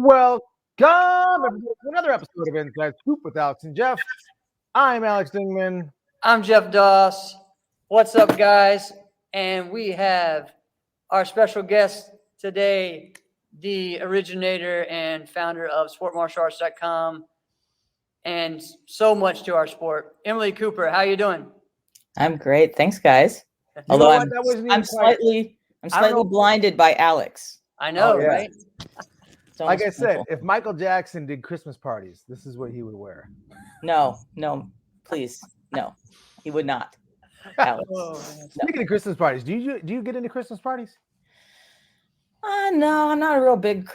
Welcome everybody, to another episode of Inside Scoop with Alex and Jeff. I'm Alex Dingman. I'm Jeff Doss. What's up, guys? And we have our special guest today, the originator and founder of sportmartialarts.com and so much to our sport. Emily Cooper, how you doing? I'm great. Thanks, guys. Although I'm slightly blinded by Alex. I know, yeah. right? Like I said, if Michael Jackson did Christmas parties, this is what he would wear. No, please, no, he would not. Alex. Speaking of Christmas parties, do you get into Christmas parties? No, I'm not a real big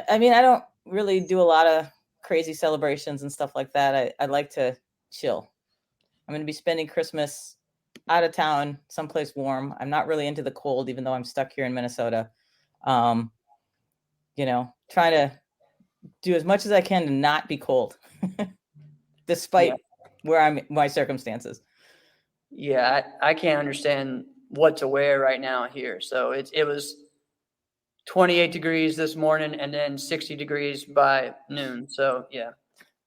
I mean, I don't really do a lot of crazy celebrations and stuff like that. I like to chill. I'm going to be spending Christmas out of town, someplace warm. I'm not really into the cold, even though I'm stuck here in Minnesota. Trying to do as much as I can to not be cold, despite my circumstances. Yeah, I can't understand what to wear right now here. So it was 28 degrees this morning and then 60 degrees by noon. So yeah,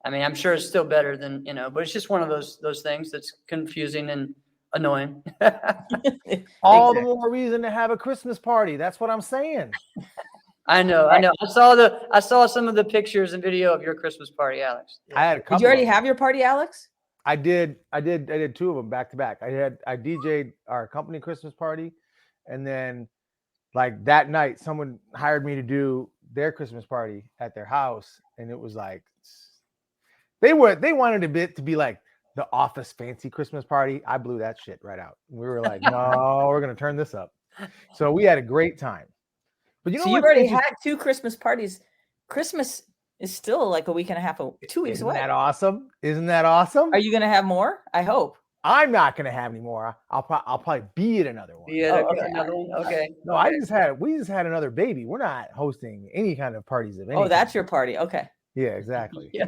I mean, I'm sure it's still better than, but it's just one of those things that's confusing and annoying. All the more reason to have a Christmas party. That's what I'm saying. I know. I saw some of the pictures and video of your Christmas party, Alex. I had a couple. Did you already have your party, Alex? I did two of them back to back. I DJ'd our company Christmas party, and then like that night someone hired me to do their Christmas party at their house, and it was like they wanted a bit to be like the office fancy Christmas party. I blew that shit right out. We were like, no, we're gonna turn this up. So we had a great time. But you've already had two Christmas parties. Christmas is still like a week and a half, 2 weeks away. Isn't that awesome? Are you going to have more? I hope. I'm not going to have any more. I'll probably be at another one. Yeah, another one. Okay. No, we just had another baby. We're not hosting any kind of parties of any. Oh, that's your party. Okay. Yeah, exactly. Yeah.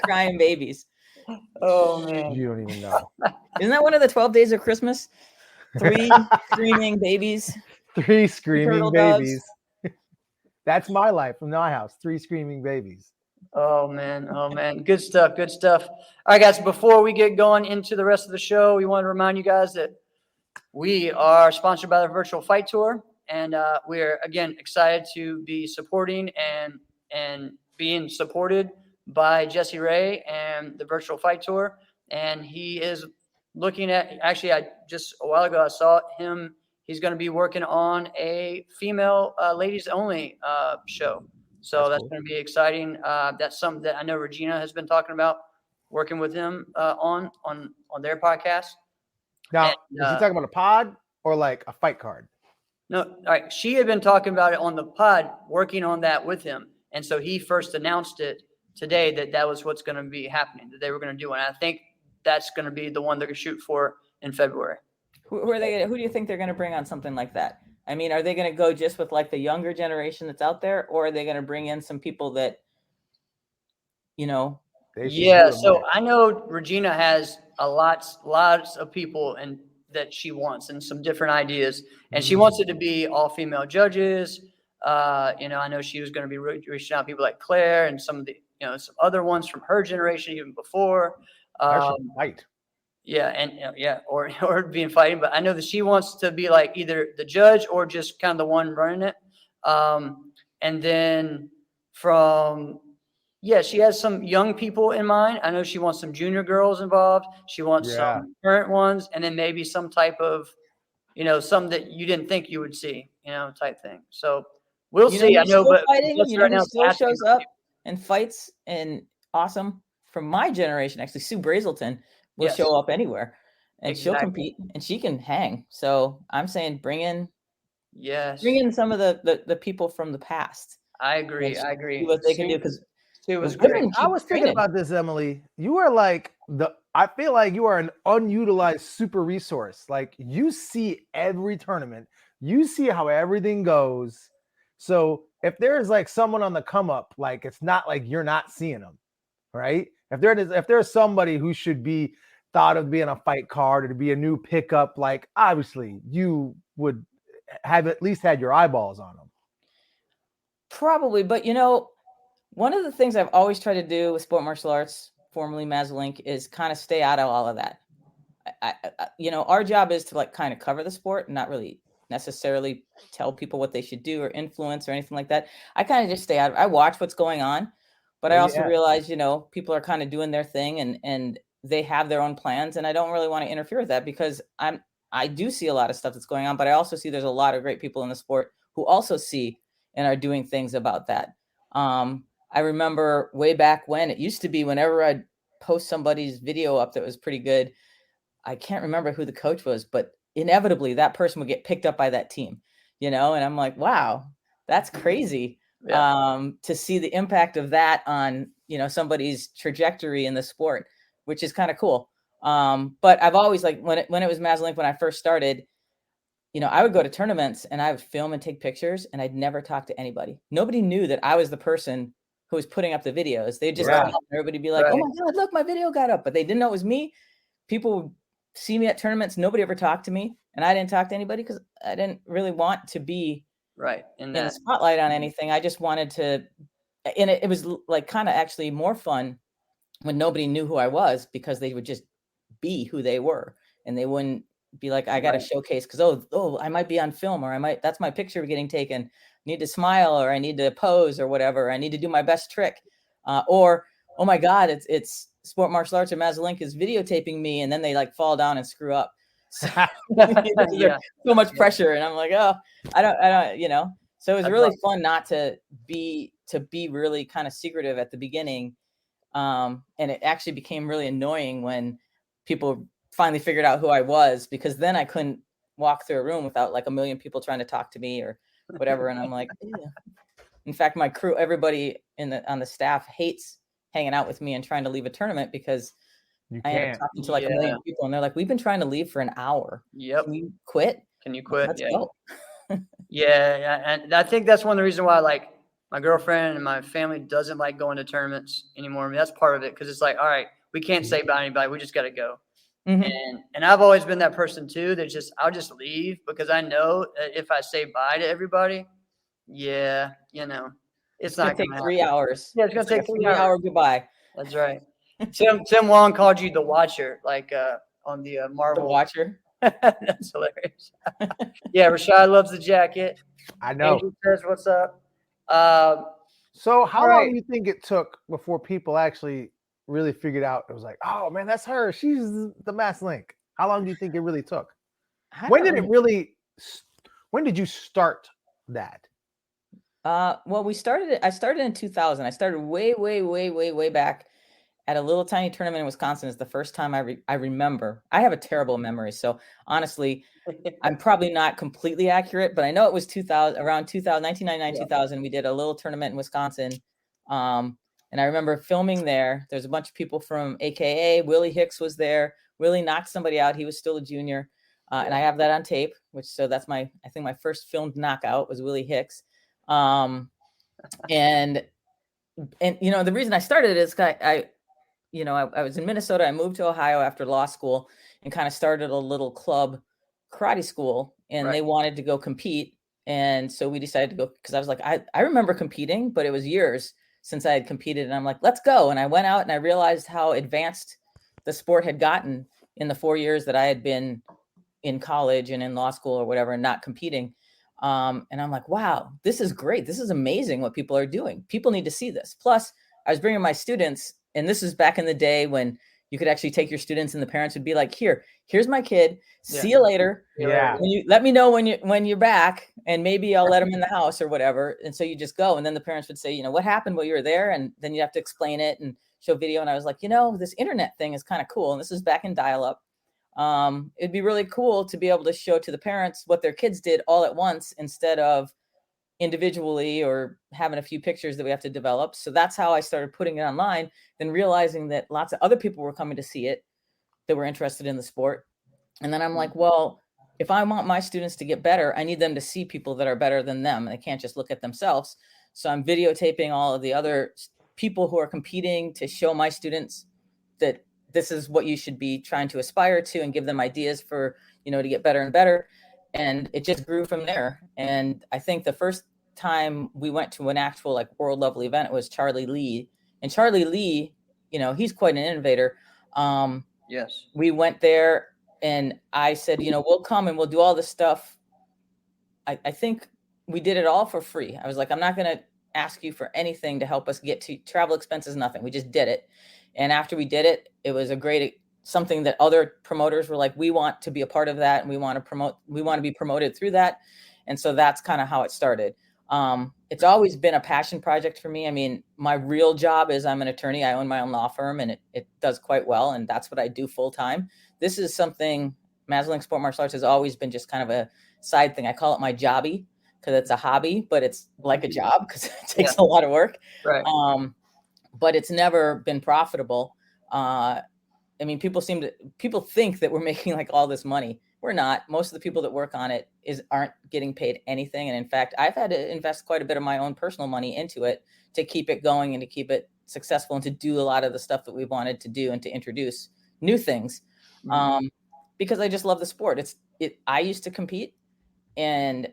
Crying babies. Oh man. You don't even know. Isn't that one of the 12 days of Christmas? 3 screaming babies. 3 screaming babies. That's my life from my house. 3 screaming babies. Oh man. Good stuff. All right, guys, before we get going into the rest of the show, we want to remind you guys that we are sponsored by the Virtual Fight Tour, and we're again excited to be supporting and being supported by Jesse Ray and the Virtual Fight Tour. And he is looking at, actually, I just a while ago I saw him. He's going to be working on a female ladies only show. So that's cool. Going to be exciting. That's something that I know Regina has been talking about working with him on their podcast. Now, is he talking about a pod or like a fight card? No, all right. She had been talking about it on the pod, working on that with him. And so he first announced it today that was what's going to be happening, that they were going to do. And I think that's going to be the one they're going to shoot for in February. Who do you think they're going to bring on something like that? I mean, are they going to go just with like the younger generation that's out there, or are they going to bring in some people that, Yeah. So I know Regina has lots of people and that she wants and some different ideas, and she wants it to be all female judges. I know she was going to be reaching out to people like Claire and some of the, some other ones from her generation even before. Fight. Yeah, or being fighting, but I know that she wants to be like either the judge or just kind of the one running it. And then she has some young people in mind. I know she wants some junior girls involved. She wants some current ones, and then maybe some type of, some that you didn't think you would see, type thing. So we'll see. I know, but fighting, still shows up and fights and awesome from my generation. Actually, Sue Brazelton will show up anywhere and she'll compete and she can hang. So I'm saying bring in some of the people from the past. I agree. See what they can do, because it was great. I was thinking about this, Emily. You are like I feel like you are an unutilized super resource. Like you see every tournament, you see how everything goes. So if there's like someone on the come up, like it's not like you're not seeing them, right? If there's somebody who should be thought of being a fight card or to be a new pickup, like obviously you would have at least had your eyeballs on them. Probably, but one of the things I've always tried to do with sport martial arts, formerly Maslink, is kind of stay out of all of that. Our job is to like kind of cover the sport and not really necessarily tell people what they should do or influence or anything like that. I kind of just stay out. I watch what's going on, but I also realize, people are kind of doing their thing and they have their own plans, and I don't really want to interfere with that because I do see a lot of stuff that's going on, but I also see there's a lot of great people in the sport who also see and are doing things about that. I remember way back when it used to be whenever I'd post somebody's video up that was pretty good, I can't remember who the coach was, but inevitably that person would get picked up by that team, and I'm like, wow, that's crazy. To see the impact of that on, somebody's trajectory in the sport, which is kind of cool. But I've always like when it was Maslink, when I first started, I would go to tournaments and I would film and take pictures and I'd never talk to anybody. Nobody knew that I was the person who was putting up the videos. They'd just come up and everybody would be like, oh my God, look, my video got up, but they didn't know it was me. People would see me at tournaments. Nobody ever talked to me and I didn't talk to anybody because I didn't really want to be in the spotlight on anything. I just wanted to, and it was like kind of actually more fun when nobody knew who I was because they would just be who they were and they wouldn't be like, I got to showcase because, I might be on film or that's my picture getting taken. I need to smile or I need to pose or whatever. I need to do my best trick. Or, oh my God, it's sport martial arts or Maslink is videotaping me. And then they like fall down and screw up. So, so much pressure. And I'm like, oh, I don't, so it was really fun not to be really kind of secretive at the beginning. And it actually became really annoying when people finally figured out who I was, because then I couldn't walk through a room without like a million people trying to talk to me or whatever. And I'm like, yeah. In fact, my crew, everybody on the staff hates hanging out with me and trying to leave a tournament because I end up talking to like a million people and they're like, we've been trying to leave for an hour. Yep. Can you quit? Can you quit? Let's go. And I think that's one of the reasons why like my girlfriend and my family doesn't like going to tournaments anymore. I mean, that's part of it because it's like, all right, we can't say bye to anybody. We just got to go. Mm-hmm. And I've always been that person too that I'll just leave because I know that if I say bye to everybody, it's not going to take 3 hours. Yeah, it's going to take 3 hour goodbye. That's right. Tim Wong called you the Watcher, like on the Marvel. The Watcher. That's hilarious. Rashad loves the jacket. I know. Andrew says, "What's up?" So how long do you think it took before people actually really figured out it was like, oh man, that's her. She's the Maslink. How long do you think it really took? When did you start that? Well, I started in 2000. I started way back at a little tiny tournament in Wisconsin. Is the first time I remember. I have a terrible memory. So honestly, I'm probably not completely accurate, but I know it was 2000, around 2000, 1999, 2000. We did a little tournament in Wisconsin. And I remember filming there. There's a bunch of people from AKA. Willie Hicks was there. Willie knocked somebody out. He was still a junior. And I have that on tape, that's I think my first filmed knockout was Willie Hicks. And the reason I started is I was in Minnesota. I moved to Ohio after law school and kind of started a little club karate school, and they wanted to go compete. And so we decided to go because I was like, I remember competing, but it was years since I had competed. And I'm like, let's go. And I went out and I realized how advanced the sport had gotten in the 4 years that I had been in college and in law school or whatever, and not competing. And I'm like, wow, this is great. This is amazing what people are doing. People need to see this. Plus, I was bringing my students, and this is back in the day when you could actually take your students and the parents would be like, here's my kid. See you later. Yeah. Let me know when you're back, and maybe I'll let them in the house or whatever. And so you just go. And then the parents would say, what happened while you were there? And then you have to explain it and show video. And I was like, this internet thing is kind of cool. And this is back in dial-up. It'd be really cool to be able to show to the parents what their kids did all at once instead of individually or having a few pictures that we have to develop. So that's how I started putting it online, then realizing that lots of other people were coming to see it that were interested in the sport. And then I'm like, well, if I want my students to get better, I need them to see people that are better than them. And they can't just look at themselves. So I'm videotaping all of the other people who are competing to show my students that this is what you should be trying to aspire to, and give them ideas for, to get better and better. And it just grew from there. And I think the first time we went to an actual like world level event, it was Charlie Lee. And Charlie Lee, he's quite an innovator. Yes. We went there and I said, we'll come and we'll do all this stuff. I think we did it all for free. I was like, I'm not going to ask you for anything to help us get to travel expenses, nothing. We just did it. And after we did it, it was something that other promoters were like, we want to be a part of that. And we want to be promoted through that. And so that's kind of how it started. It's always been a passion project for me. I mean, my real job is I'm an attorney. I own my own law firm and it does quite well. And that's what I do full time. This is something Maslink Sport Martial Arts has always been just kind of a side thing. I call it my jobby because it's a hobby, but it's like a job because it takes a lot of work. Right. But it's never been profitable. I mean, people think that we're making like all this money. We're not. Most of the people that work on it aren't getting paid anything. And in fact, I've had to invest quite a bit of my own personal money into it to keep it going and to keep it successful and to do a lot of the stuff that we wanted to do and to introduce new things. Because I just love the sport. I used to compete and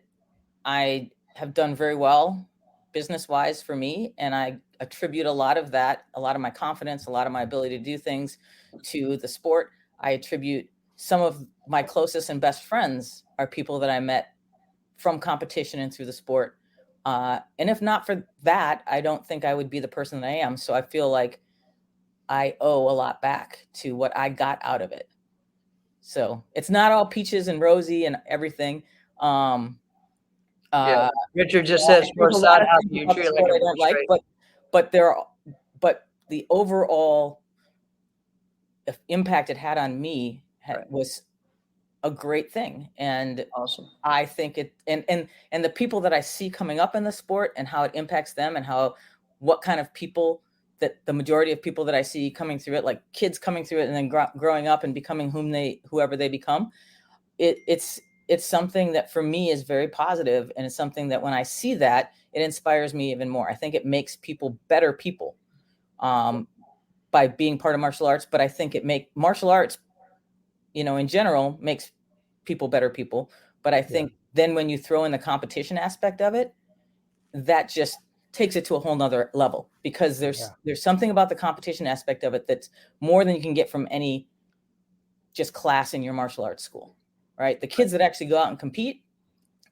I have done very well business-wise for me. And I attribute a lot of my confidence, a lot of my ability to do things to the sport. I attribute some of my closest and best friends are people that I met from competition and through the sport. And if not for that, I don't think I would be the person that I am. So I feel like I owe a lot back to what I got out of it. So it's not all peaches and rosy and everything. Richard just says for a side how you treat it like I don't like, but the overall impact it had on me was a great thing. And awesome. I think it, and the people that I see coming up in the sport and how it impacts them and what kind of people that the majority of people that I see coming through it, like kids coming through it and then growing up and becoming whoever they become, it's something that for me is very positive. And it's something that when I see that, it inspires me even more. I think it makes people better people by being part of martial arts. But I think martial arts, in general, makes people better people. But I think then when you throw in the competition aspect of it, that just takes it to a whole nother level, because there's something about the competition aspect of it that's more than you can get from any just class in your martial arts school, right? The kids that actually go out and compete,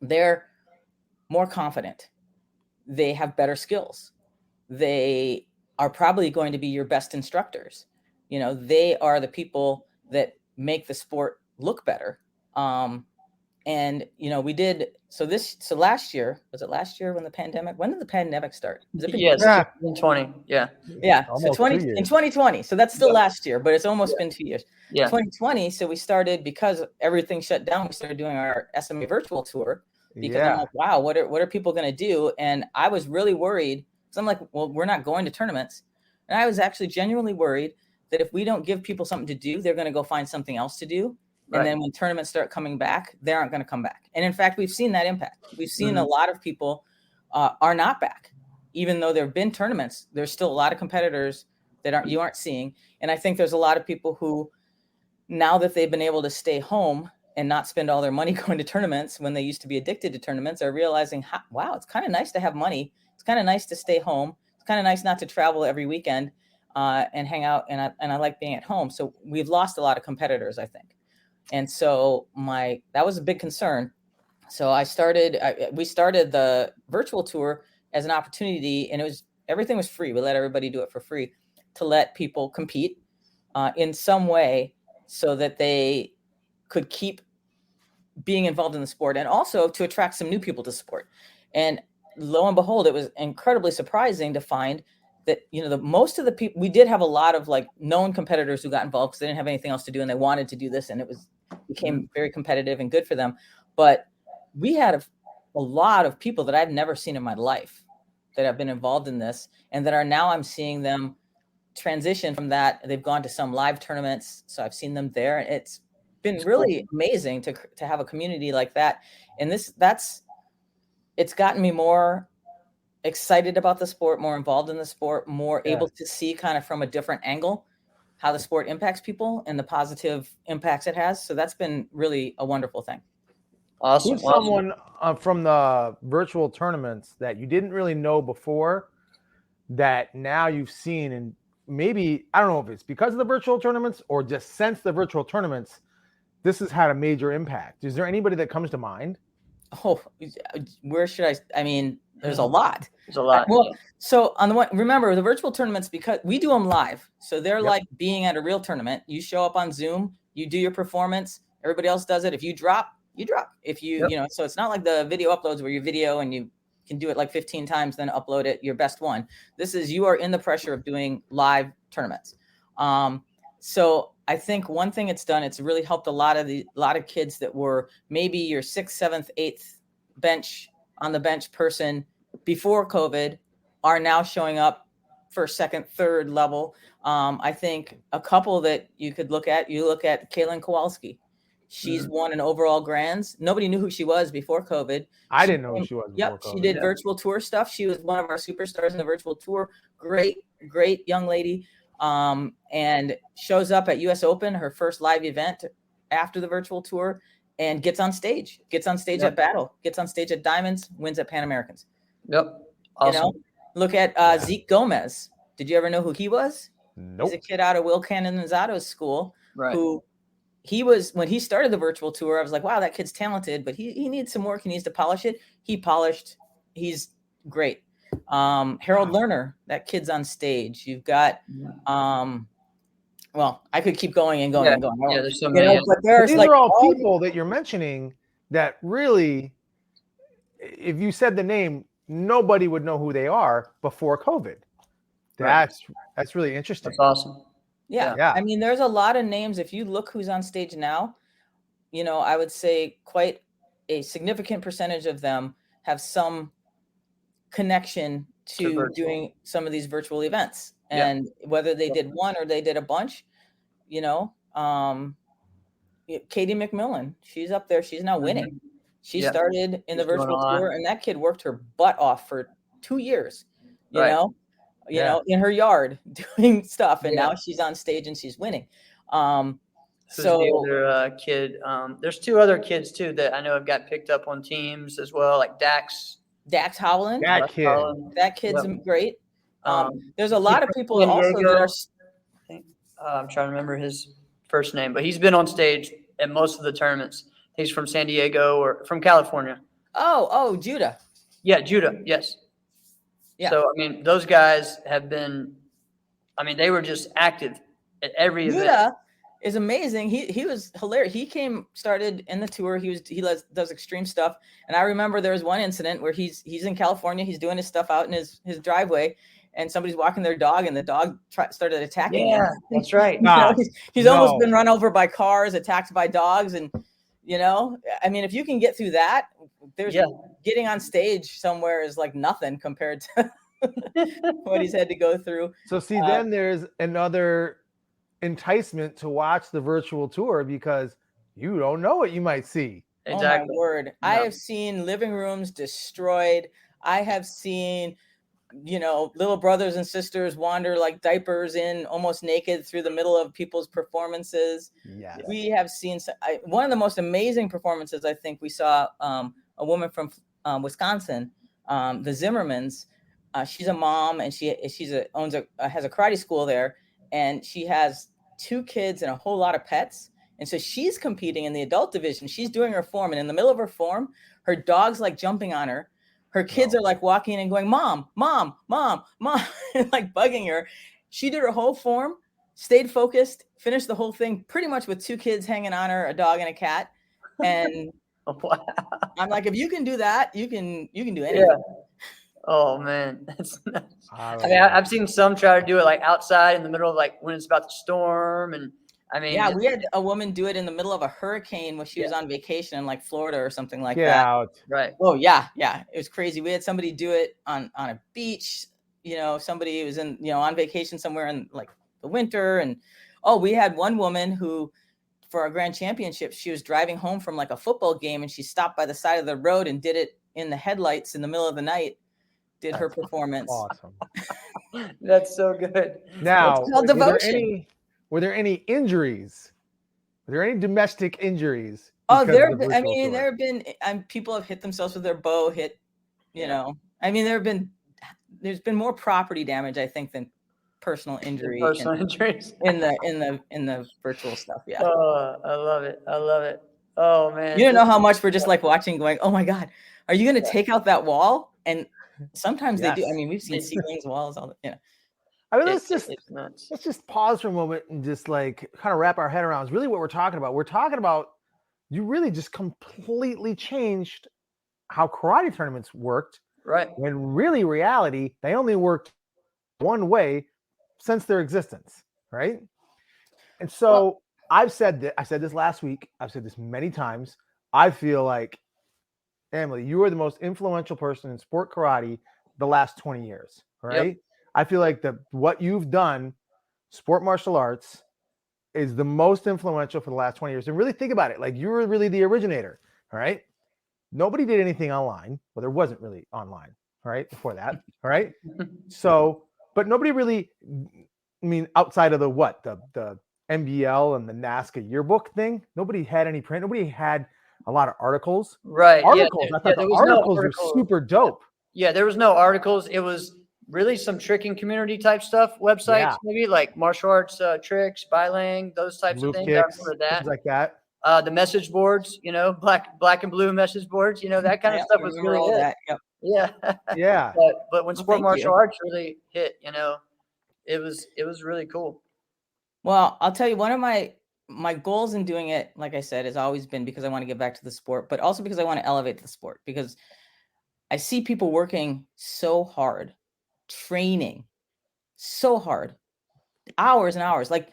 they're more confident. They have better skills. They are probably going to be your best instructors. They are the people that make the sport look better. And we did so last year, was it last year when did the pandemic start? Yes, 2020. Yeah. So 2020. So that's still last year, but it's almost been 2 years. 2020. So we started, because everything shut down, we started doing our SMA virtual tour, because I'm like, wow, what are people going to do? And I was really worried, because I'm like, well, we're not going to tournaments. And I was actually genuinely worried that if we don't give people something to do, they're going to go find something else to do. And then when tournaments start coming back, they aren't going to come back. And in fact, we've seen that impact. We've seen a lot of people are not back. Even though there have been tournaments, there's still a lot of competitors that you aren't seeing. And I think there's a lot of people who, now that they've been able to stay home and not spend all their money going to tournaments when they used to be addicted to tournaments, are realizing, wow, it's kind of nice to have money. It's kind of nice to stay home. It's kind of nice not to travel every weekend and hang out. And I like being at home. So we've lost a lot of competitors, I think. And so that was a big concern. So we started the virtual tour as an opportunity, and everything was free. We let everybody do it for free, to let people compete in some way so that they could keep being involved in the sport, and also to attract some new people to sport. And lo and behold, it was incredibly surprising to find that, most of the people, we did have a lot of like known competitors who got involved because they didn't have anything else to do and they wanted to do this, and became very competitive and good for them. But we had a lot of people that I've never seen in my life that have been involved in this, and that are now, I'm seeing them transition from that. They've gone to some live tournaments. So I've seen them there. It's been really amazing to have a community like that. And it's gotten me more excited about the sport, more involved in the sport, more able to see kind of from a different angle how the sport impacts people and the positive impacts it has. So that's been really a wonderful thing. Awesome. Who's someone from the virtual tournaments that you didn't really know before that now you've seen, and maybe, I don't know if it's because of the virtual tournaments or just since the virtual tournaments, this has had a major impact. Is there anybody that comes to mind? Oh, where should I mean, there's a lot. There's a lot. Well, so on the one, remember the virtual tournaments, because we do them live. So they're Yep. like being at a real tournament. You show up on Zoom, you do your performance, everybody else does it. If you drop, you drop. If you, Yep. so it's not like the video uploads where you video and you can do it like 15 times, then upload it, your best one. This is, you are in the pressure of doing live tournaments. So I think one thing it's done, it's really helped a lot of kids that were maybe your 6th, 7th, 8th bench on the bench person before COVID are now showing up for 2nd, 3rd level. I think a couple that you could look at, Caitlyn Kowalski. She's won an overall grands. Nobody knew who she was before COVID. I didn't know who she was before COVID. She did virtual tour stuff. She was one of our superstars in the virtual tour. Great young lady. And shows up at US Open, her first live event after the virtual tour, and gets on stage at Battle, gets on stage at Diamonds, wins at Pan Americans. Yep. Awesome. Look at Zeke Gomez. Did you ever know who he was? Nope. He's a kid out of Will Canonizato's school, Right. who he was, when he started the virtual tour, I was like, wow, that kid's talented, but he needs some work. He needs to polish it. He polished. He's great. Harold Lerner, that kid's on stage. You've got, well, I could keep going and going and going. Yeah, there's so many. But there's these like are all people that you're mentioning that really, if you said the name, nobody would know who they are before COVID. That's really interesting. That's awesome. Yeah. I mean, there's a lot of names. If you look who's on stage now, I would say quite a significant percentage of them have some connection to doing some of these virtual events. And whether they did one or they did a bunch, Katie McMillan, she's up there. She's now winning. She started in the virtual tour, and that kid worked her butt off for 2 years, you know, in her yard doing stuff. And now she's on stage and she's winning. So the other kid, there's 2 other kids too that I know have got picked up on teams as well, like Dax Howland. That kid's great. There's a lot of people also that are. I'm trying to remember his first name, but he's been on stage at most of the tournaments. He's from San Diego or from California. Oh, Judah. Yeah, Judah. Yes. Yeah. So, I mean, those guys have been, they were just active at every event. Judah is amazing. He was hilarious. He started in the tour. He does extreme stuff. And I remember there was one incident where he's in California. He's doing his stuff out in his driveway, and somebody's walking their dog, and the dog started attacking him. That's right. He's almost been run over by cars, attacked by dogs. And, if you can get through that, there's getting on stage somewhere is like nothing compared to what he's had to go through. So see, then there's another enticement to watch the virtual tour because you don't know what you might see. Exactly. Oh my word. Yeah. I have seen living rooms destroyed. I have seen, little brothers and sisters wander like diapers in almost naked through the middle of people's performances. Yes. We have seen one of the most amazing performances. I think we saw a woman from Wisconsin, the Zimmermans. She's a mom, and she has a karate school there, and she has 2 kids and a whole lot of pets. And so she's competing in the adult division. She's doing her form, and in the middle of her form, her dog's like jumping on her. Her kids are like walking in and going, "Mom, mom, mom, mom," and like bugging her. She did her whole form, stayed focused, finished the whole thing pretty much with 2 kids hanging on her, a dog and a cat. And I'm like, if you can do that, you can do anything. Yeah. Oh man, that's nice. I've seen some try to do it like outside in the middle of like when it's about to storm, and we had a woman do it in the middle of a hurricane when she was on vacation in like Florida or something like that. Out. Right. Oh yeah, it was crazy. We had somebody do it on a beach. Somebody was in on vacation somewhere in like the winter, and we had one woman who, for our grand championship, she was driving home from like a football game, and she stopped by the side of the road and did it in the headlights in the middle of the night. Did her performance. Awesome. That's so good. Now, devotion. Were there any injuries? Were there any domestic injuries Oh, because of the I virtual mean, tour. there have been people have hit themselves with their bow, you know. I mean, there's been more property damage, I think, than personal injury injuries in the virtual stuff. Yeah. Oh, I love it. I love it. Oh man. You don't know how much we're just like watching, going, "Oh my God, are you going to take out that wall?" And sometimes they do. I Yes. mean, we've seen ceilings, walls, all that. Yeah. I mean, It's nuts. let's just pause for a moment and just like kind of wrap our head around. It's really what we're talking about. We're talking about you really just completely changed how karate tournaments worked. Right. When really reality, they only worked one way since their existence, right? And so I said this last week. I've said this many times. I feel like, Emily, you are the most influential person in sport karate the last 20 years, right? Yep. I feel like what you've done, sport martial arts, is the most influential for the last 20 years. And really think about it. Like, you were really the originator, all right? Nobody did anything online. Well, there wasn't really online, right? Before that, all right? So, but nobody really, I mean, outside of the NBL and the NASKA yearbook thing, nobody had any print. Nobody had a lot of articles. Right. Articles. I thought the articles were super dope. Yeah, there was no articles. It was really some tricking community type stuff, websites, maybe like martial arts tricks, Bylang, those types of things. Kicks, I remember that. Things like that. The message boards, you know, black and blue message boards, you know, that kind of stuff was really all good. that. Yep. Yeah. Yeah. But when sport martial arts really hit, you know, it was really cool. Well, I'll tell you, one of my goals in doing it, like I said, has always been because I want to get back to the sport, but also because I want to elevate the sport, because I see people working so hard, training so hard, hours and hours. Like,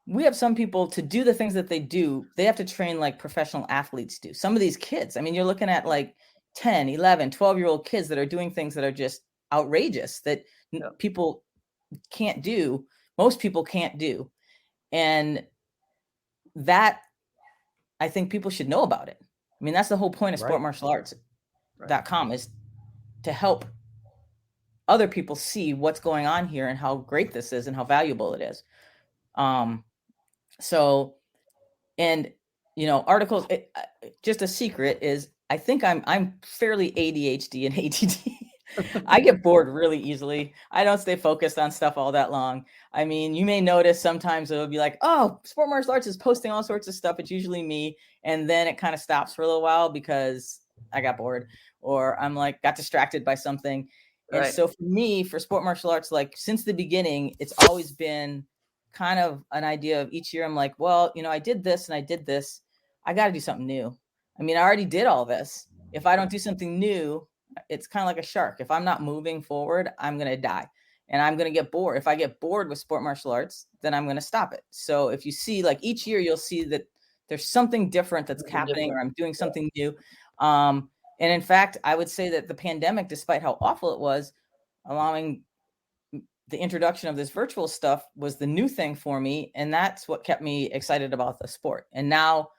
we have some people to do the things that they do, they have to train like professional athletes do. Some of these kids, I mean, you're looking at like 10, 11, 12-year-old kids that are doing things that are just outrageous that people can't do. Most people can't do. And that, I think people should know about it. I mean, that's the whole point of sportmartialarts.com is to help other people see what's going on here and how great this is and how valuable it is. So, and, you know, articles, just a secret is I think I'm fairly ADHD and ADD. I get bored really easily. I don't stay focused on stuff all that long. I mean, you may notice sometimes it'll be like, oh, Sport Martial Arts is posting all sorts of stuff. It's usually me. And then it kind of stops for a little while because I got bored or I'm like, got distracted by something. And so for me, for Sport Martial Arts, like since the beginning, it's always been kind of an idea of each year. I'm like, well, you know, I did this and I did this. I got to do something new. I mean, I already did all this. If I don't do something new, it's kind of like a shark. If I'm not moving forward, I'm going to die and I'm going to get bored. If I get bored with sport martial arts, then I'm going to stop it. So if you see, like each year, you'll see that there's something different that's happening or I'm doing something new. And in fact, I would say that the pandemic, despite how awful it was, allowing the introduction of this virtual stuff was the new thing for me. And that's what kept me excited about the sport. And now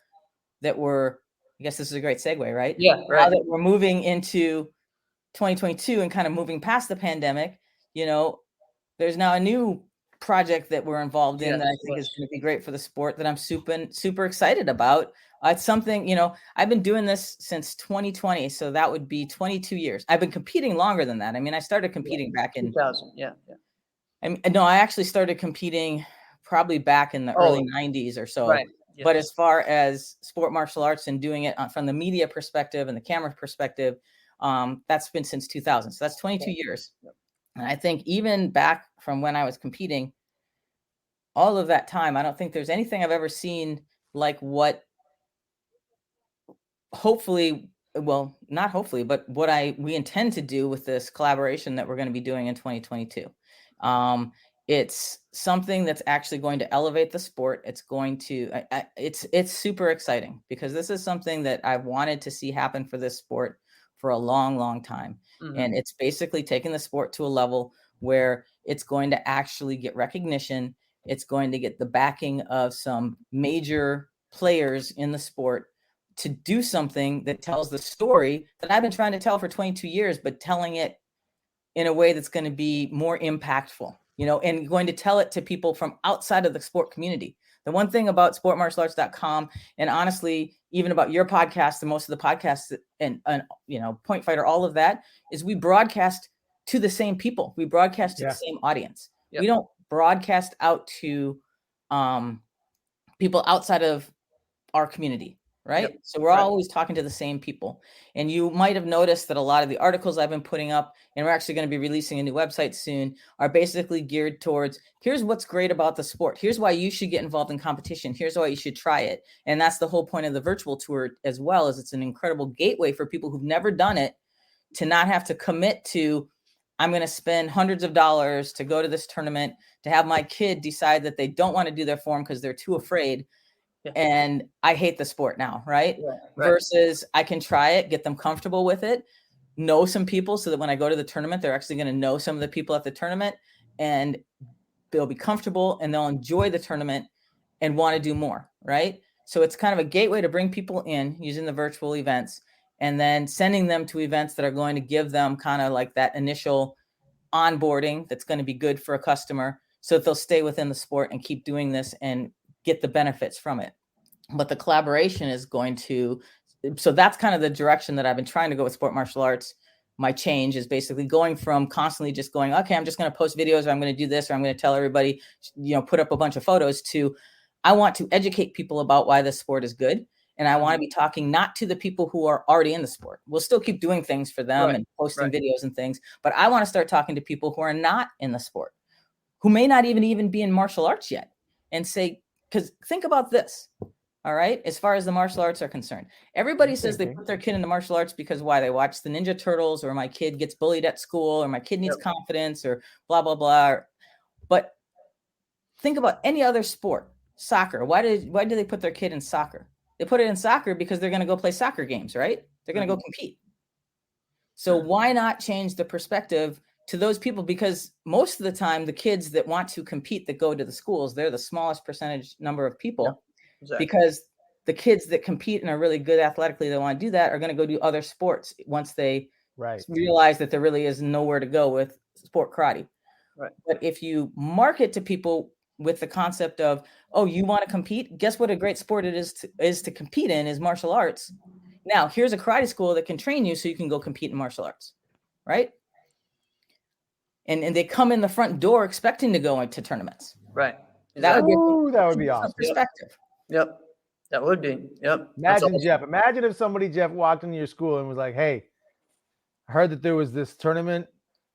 that I guess this is a great segue, right? Yeah, right. Now that we're moving into 2022 and kind of moving past the pandemic, you know, there's now a new project that we're involved in that I think is going to be great for the sport that I'm super excited about. It's something, you know, I've been doing this since 2020. So that would be 22 years. I've been competing longer than that. I mean, I started competing back in 2000. Yeah. No, I actually started competing probably back in the early 90s or so. Right. Yes. But as far as sport martial arts and doing it from the media perspective and the camera perspective, that's been since 2000. So that's 22 years. Yep. And I think even back from when I was competing, all of that time, I don't think there's anything I've ever seen like what hopefully, well, not hopefully, but what we intend to do with this collaboration that we're going to be doing in 2022. It's something that's actually going to elevate the sport. It's going to, it's super exciting because this is something that I've wanted to see happen for this sport for a long, long time. Mm-hmm. And it's basically taking the sport to a level where it's going to actually get recognition. It's going to get the backing of some major players in the sport to do something that tells the story that I've been trying to tell for 22 years, but telling it in a way that's going to be more impactful, you know, and going to tell it to people from outside of the sport community. The one thing about sportmartialarts.com, and honestly, even about your podcast and most of the podcasts and Point Fighter, all of that, is we broadcast to the same people. We broadcast to the same audience. Yep. We don't broadcast out to people outside of our community. Right. Yep. So we're always talking to the same people. And you might have noticed that a lot of the articles I've been putting up, and we're actually going to be releasing a new website soon, are basically geared towards, here's what's great about the sport. Here's why you should get involved in competition. Here's why you should try it. And that's the whole point of the virtual tour as well, is it's an incredible gateway for people who've never done it to not have to commit to, I'm going to spend hundreds of dollars to go to this tournament, to have my kid decide that they don't want to do their form because they're too afraid. And I hate the sport now, right? Versus I can try it, get them comfortable with it, know some people so that when I go to the tournament, they're actually going to know some of the people at the tournament and they'll be comfortable and they'll enjoy the tournament and want to do more, right? So it's kind of a gateway to bring people in using the virtual events and then sending them to events that are going to give them kind of like that initial onboarding that's going to be good for a customer so that they'll stay within the sport and keep doing this and get the benefits from it. But the collaboration is going to, so that's kind of the direction that I've been trying to go with sport martial arts. My change is basically going from constantly just going, okay, I'm just going to post videos, or I'm going to do this, or I'm going to tell everybody, put up a bunch of photos, to I want to educate people about why this sport is good. And I want to be talking not to the people who are already in the sport. We'll still keep doing things for them and posting videos and things, but I want to start talking to people who are not in the sport, who may not even be in martial arts yet, and say, because think about this, all right, as far as the martial arts are concerned, everybody says they put their kid into martial arts because why? They watch the Ninja Turtles, or my kid gets bullied at school, or my kid needs confidence, or blah, blah, blah. But think about any other sport, soccer. Why do they put their kid in soccer? They put it in soccer because they're going to go play soccer games, right? They're going to go compete. So why not change the perspective to those people? Because most of the time, the kids that want to compete that go to the schools, they're the smallest percentage number of people, because the kids that compete and are really good athletically that want to do that are going to go do other sports once they realize that there really is nowhere to go with sport karate. But if you market to people with the concept of, oh, you want to compete? Guess what a great sport it is to compete in is martial arts. Now, here's a karate school that can train you so you can go compete in martial arts, right? And they come in the front door expecting to go into tournaments. Right. That would be awesome. Perspective. Yep. That would be. Yep. Imagine, Jeff. Imagine if somebody, Jeff, walked into your school and was like, hey, I heard that there was this tournament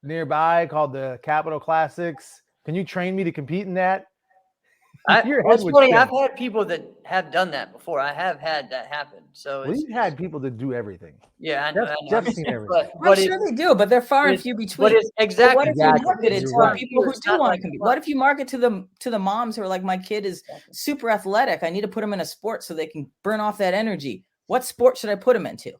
nearby called the Capital Classics. Can you train me to compete in that? It's funny. I've had people that have done that before. I have had that happen. So we've had people that do everything. Yeah, I know. Jeff's seen everything. I'm sure they do, but they're far and few between. Exactly. What if you market it to people who do want to compete? What if you market to the moms who are like, my kid is super athletic, I need to put them in a sport so they can burn off that energy. What sport should I put them into?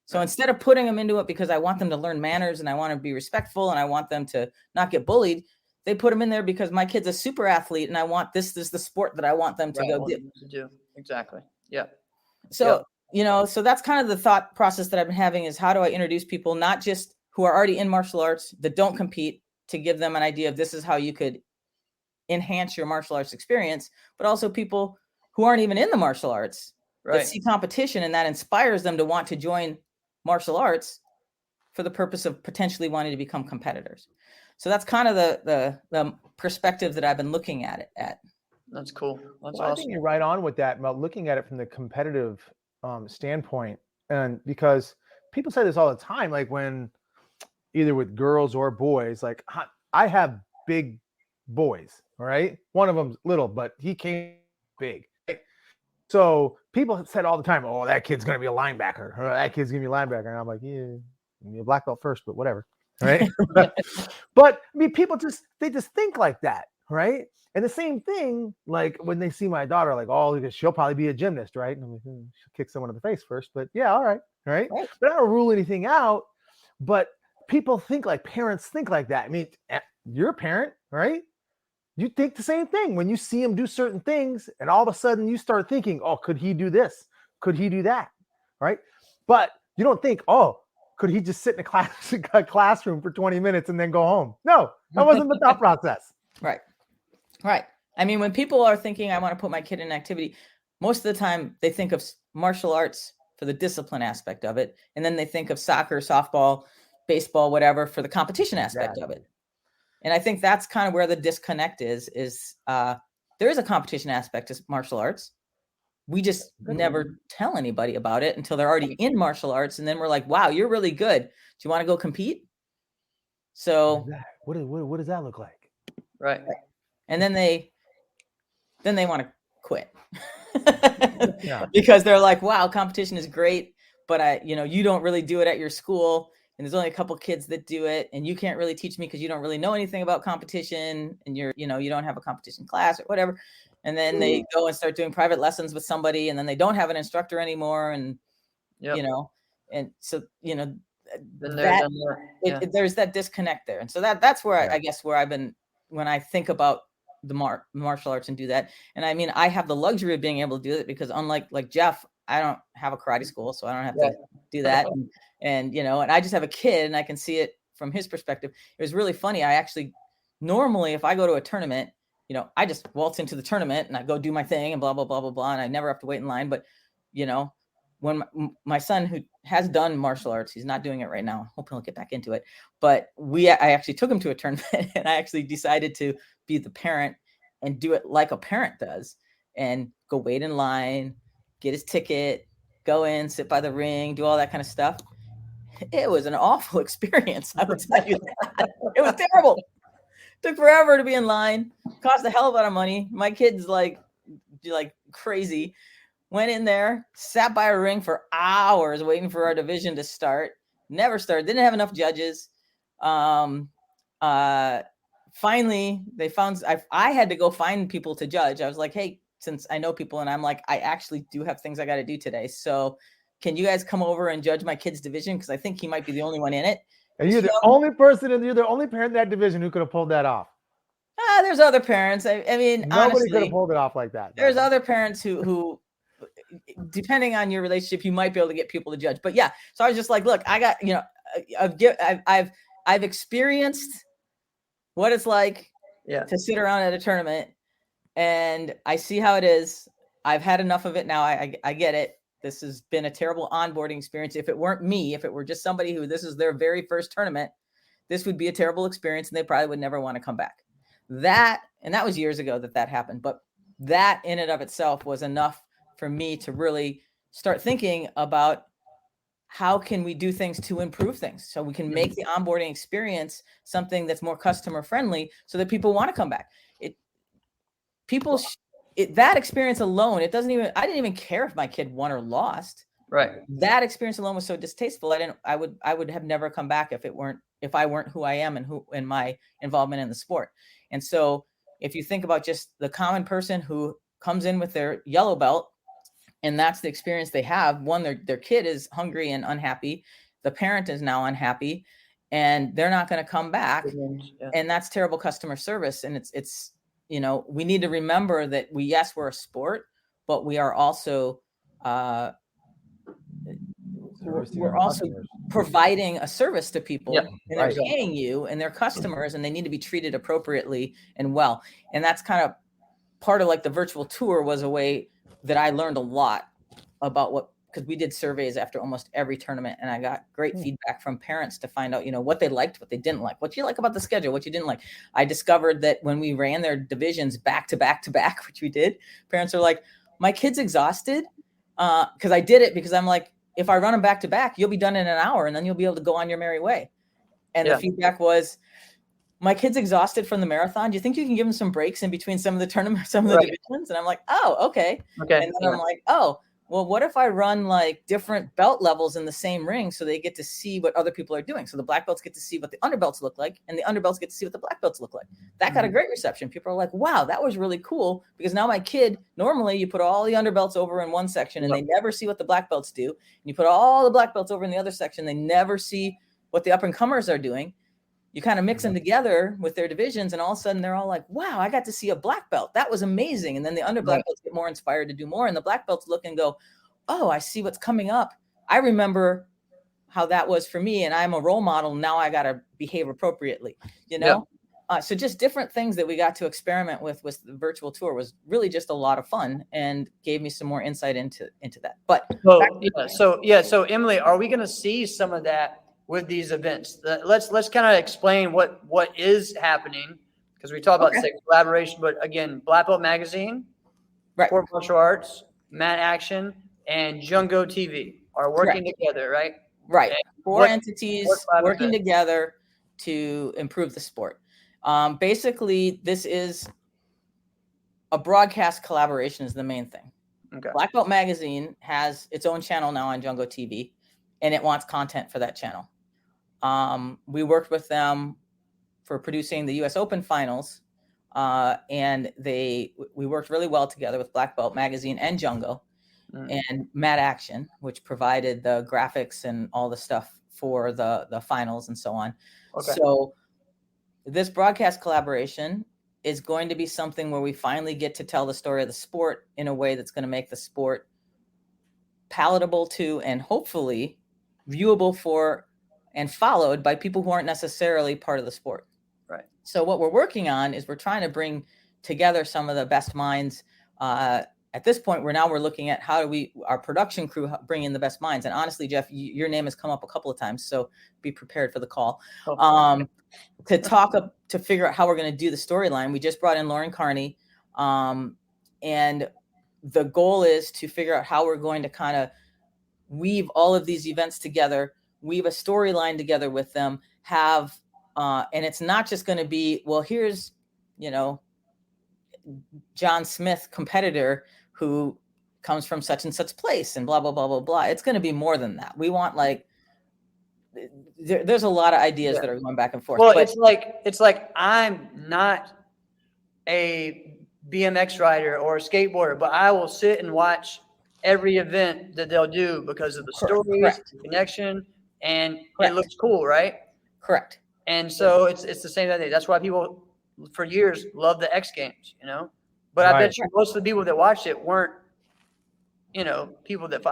So instead of putting them into it because I want them to learn manners and I want to be respectful and I want them to not get bullied, they put them in there because my kid's a super athlete and I want this is the sport that I want them to go do. Exactly. Yeah. So, so that's kind of the thought process that I've been having, is how do I introduce people, not just who are already in martial arts that don't compete, to give them an idea of this is how you could enhance your martial arts experience, but also people who aren't even in the martial arts that see competition and that inspires them to want to join martial arts for the purpose of potentially wanting to become competitors. So that's kind of the perspective that I've been looking at it at. That's cool. That's awesome. I think you're right on with that, about looking at it from the competitive standpoint. And because people say this all the time, like when either with girls or boys, like I have big boys, all right? One of them's little, but he came big. So people said all the time, oh, that kid's going to be a linebacker, or that kid's going to be a linebacker. And I'm like, yeah, be a black belt first, but whatever. Right. But I mean, people just think like that. Right. And the same thing, like when they see my daughter, like, oh, she'll probably be a gymnast. Right. And I'm like, she'll kick someone in the face first. But yeah, all right. Right. But I don't rule anything out. But people think like parents think like that. I mean, you're a parent, right? You think the same thing when you see him do certain things, and all of a sudden you start thinking, oh, could he do this? Could he do that? Right. But you don't think, oh, could he just sit in a classroom for 20 minutes and then go home? No, that wasn't the thought process. Right. I mean, when people are thinking, I want to put my kid in an activity, most of the time they think of martial arts for the discipline aspect of it. And then they think of soccer, softball, baseball, whatever, for the competition aspect of it. And I think that's kind of where the disconnect is there is a competition aspect to martial arts. We just never tell anybody about it until they're already in martial arts. And then we're like, wow, you're really good. Do you want to go compete? So what does that look like? Right. And then they want to quit because they're like, wow, competition is great, but you don't really do it at your school. And there's only a couple kids that do it. And you can't really teach me because you don't really know anything about competition. And you don't have a competition class or whatever. And then they go and start doing private lessons with somebody. And then they don't have an instructor anymore. And, and so, there's that disconnect there. And so that's where I guess where I've been, when I think about the martial arts and do that. And I mean, I have the luxury of being able to do it because unlike Jeff, I don't have a karate school, so I don't have to do that. And I just have a kid and I can see it from his perspective. It was really funny. I actually, normally if I go to a tournament, I just waltz into the tournament and I go do my thing and blah, blah, blah, blah, blah. And I never have to wait in line. But, when my son, who has done martial arts, he's not doing it right now. I hope he'll get back into it. But I actually took him to a tournament and I actually decided to be the parent and do it like a parent does and go wait in line, get his ticket, go in, sit by the ring, do all that kind of stuff. It was an awful experience. I would tell you that. It was terrible. It took forever to be in line. Cost a hell of a lot of money. My kid's like crazy. Went in there, sat by a ring for hours waiting for our division to start. Never started. Didn't have enough judges. Finally, they found I had to go find people to judge. I was like, hey, since I know people, and I'm like, I actually do have things I got to do today. So can you guys come over and judge my kid's division? Because I think he might be the only one in it. And you're the only person, and you're the only parent in that division who could have pulled that off. There's other parents. I mean, nobody honestly, could have pulled it off like that. There's other parents who, depending on your relationship, you might be able to get people to judge. But yeah, so I was just like, look, I got, I've experienced what it's like to sit around at a tournament, and I see how it is. I've had enough of it now. I get it. This has been a terrible onboarding experience. If it weren't me, if it were just somebody who this is their very first tournament, this would be a terrible experience and they probably would never want to come back. And that was years ago that happened. But that in and of itself was enough for me to really start thinking about how can we do things to improve things so we can make the onboarding experience something that's more customer friendly so that people want to come back. That experience alone, I didn't even care if my kid won or lost. Right. That experience alone was so distasteful. I would have never come back if I weren't who I am and my involvement in the sport. And so if you think about just the common person who comes in with their yellow belt and that's the experience they have, one, their kid is hungry and unhappy. The parent is now unhappy and they're not going to come back. Yeah. And that's terrible customer service. And it's, we need to remember that we're a sport, but we are also, we're also providing a service to people and they're paying you and they're customers and they need to be treated appropriately and well. And that's kind of part of like the virtual tour was a way that I learned a lot about because we did surveys after almost every tournament and I got great feedback from parents to find out, what they liked, what they didn't like, what you like about the schedule, what you didn't like. I discovered that when we ran their divisions back to back to back, which we did, parents are like, my kid's exhausted. Cause I did it because I'm like, if I run them back to back, you'll be done in an hour and then you'll be able to go on your merry way. And the feedback was, my kid's exhausted from the marathon. Do you think you can give him some breaks in between some of the tournaments, some of the divisions? And I'm like, oh, okay. And then I'm like, oh, well, what if I run like different belt levels in the same ring so they get to see what other people are doing? So the black belts get to see what the underbelts look like and the underbelts get to see what the black belts look like. That got a great reception. People are like, wow, that was really cool because now my kid, normally you put all the underbelts over in one section and they never see what the black belts do. And you put all the black belts over in the other section. They never see what the up and comers are doing. You kind of mix them together with their divisions and all of a sudden they're all like, wow, I got to see a black belt. That was amazing. And then the under black belts get more inspired to do more. And the black belts look and go, oh, I see what's coming up. I remember how that was for me and I'm a role model. Now I got to behave appropriately, So just different things that we got to experiment with the virtual tour was really just a lot of fun and gave me some more insight into that. But so Emily, are we going to see some of that with these events? Let's kind of explain what is happening, because we talk about say collaboration, but again, Black Belt Magazine, right, Sport Martial Arts, Mat Action, and Jungo TV are working together, right? Right. And Four entities working together to improve the sport. Basically, this is a broadcast collaboration is the main thing. Okay. Black Belt Magazine has its own channel now on Jungo TV, and it wants content for that channel. We worked with them for producing the U.S. Open finals, and we worked really well together with Black Belt Magazine and Jungo. And Mat Action, which provided the graphics and all the stuff for the finals and so on. Okay. So this broadcast collaboration is going to be something where we finally get to tell the story of the sport in a way that's going to make the sport palatable to and hopefully viewable for and followed by people who aren't necessarily part of the sport. Right. So what we're working on is we're trying to bring together some of the best minds. At this point, we're looking at how do our production crew bring in the best minds. And honestly, Jeff, your name has come up a couple of times, so be prepared for the call. To figure out how we're going to do the storyline. We just brought in Lauren Carney, and the goal is to figure out how we're going to kind of weave all of these events together, weave a storyline together with them, and it's not just going to be, well, here's, John Smith, competitor who comes from such and such place and blah, blah, blah, blah, blah. It's going to be more than that. We want there's a lot of ideas that are going back and forth. Well, but it's like I'm not a BMX rider or a skateboarder, but I will sit and watch every event that they'll do because of the stories, the connection, and it looks cool, right? Correct. And so it's the same thing. That's why people for years love the X Games, But I bet you most of the people that watched it weren't, people that,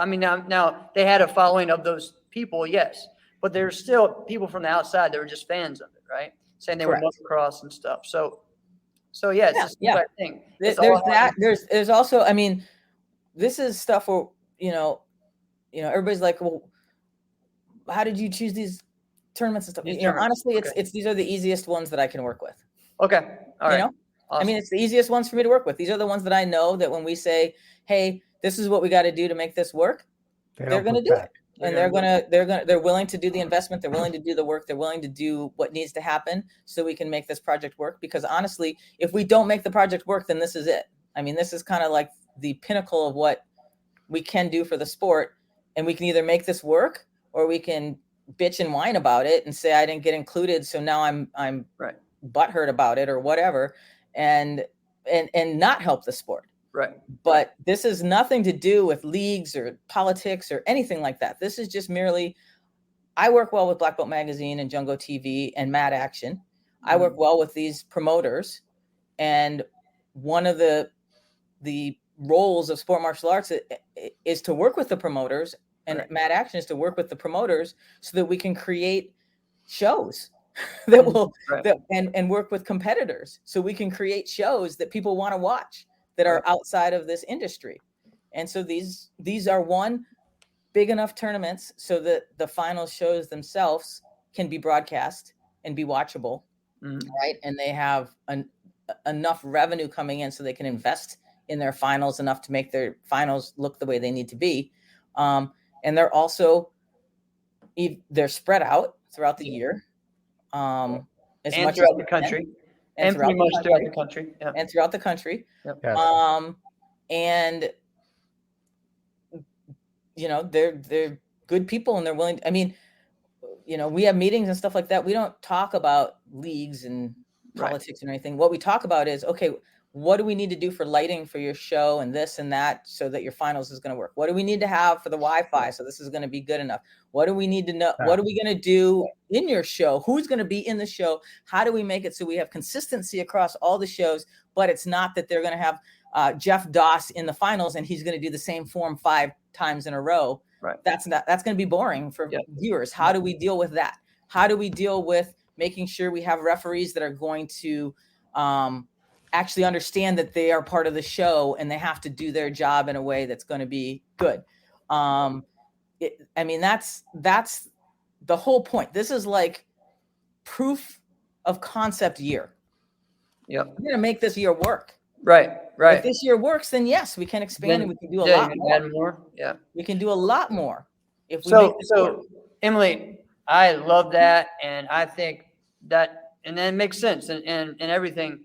now they had a following of those people, yes. But there's still people from the outside that were just fans of it, right? Saying they were motocross and stuff. So yeah, it's the same thing. There's also, this is stuff where, everybody's like, well, how did you choose these tournaments and stuff? Honestly, these are the easiest ones that I can work with. Okay. All right. Awesome. It's the easiest ones for me to work with. These are the ones that I know that when we say, hey, this is what we got to do to make this work, they're going to do it. And they're willing to do the investment. They're willing to do the work. They're willing to do what needs to happen so we can make this project work. Because honestly, if we don't make the project work, then this is it. This is kind of like the pinnacle of what we can do for the sport. And we can either make this work or we can bitch and whine about it and say, I didn't get included. So now I'm butthurt about it or whatever. And not help the sport. Right. But this is nothing to do with leagues or politics or anything like that. This is just merely, I work well with Black Belt Magazine and Jungo TV and Mat Action. Mm-hmm. I work well with these promoters. And one of the roles of sport martial arts is to work with the promoters, and Mat Action is to work with the promoters so that we can create shows that will and work with competitors so we can create shows that people want to watch that are outside of this industry. And so these are big enough tournaments so that the final shows themselves can be broadcast and be watchable, right? And they have enough revenue coming in so they can invest in their finals enough to make their finals look the way they need to be. And they're also, they're spread out throughout the year. Throughout the country. And pretty much throughout the country. Yeah. And throughout the country. Yep. And they're good people and they're willing. We have meetings and stuff like that. We don't talk about leagues and politics or anything. What we talk about is, okay, what do we need to do for lighting for your show and this and that so that your finals is going to work? What do we need to have for the Wi-Fi so this is going to be good enough? What do we need to know? What are we going to do in your show? Who's going to be in the show? How do we make it so we have consistency across all the shows, but it's not that they're going to have Jeff Doss in the finals and he's going to do the same form 5 times in a row. Right. That's going to be boring for viewers. How do we deal with that? How do we deal with making sure we have referees that are going to actually understand that they are part of the show and they have to do their job in a way that's going to be good. I mean, that's the whole point. This is like proof of concept year. Yep. We're going to make this year work. Right. If this year works, then yes, we can expand and we can do a lot more. Add more. Yeah. We can do a lot more if we make this work. Emily, I love that, and I think that, and that makes sense, and everything.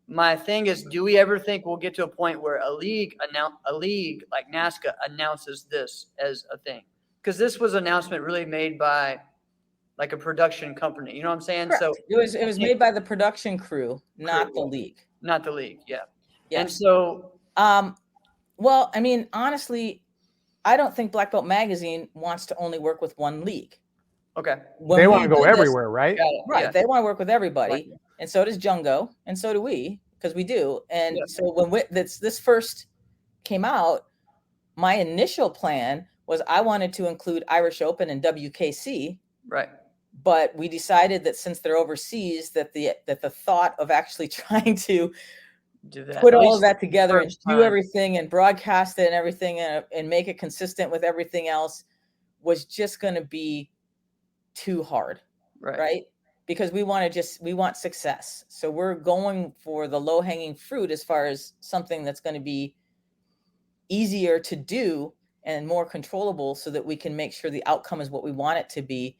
My thing is, do we ever think we'll get to a point where a league like NASKA announces this as a thing? Because this was an announcement really made by like a production company. You know what I'm saying? Correct. So it was made by the production crew, not the league. Not the league. Yeah. Yes. And so, well, I mean, honestly, I don't think Black Belt Magazine wants to only work with one league. Okay. They want to go everywhere, right? Right. Yeah. They want to work with everybody. Right. And so does Jungo. And so do we, because we do. And so when this first came out, my initial plan was I wanted to include Irish Open and WKC. Right. But we decided that since they're overseas, that the thought of actually trying to put all of that together and do everything and broadcast it and everything and make it consistent with everything else was just going to be too hard. Right. Because we want success. So we're going for the low hanging fruit as far as something that's going to be easier to do and more controllable so that we can make sure the outcome is what we want it to be.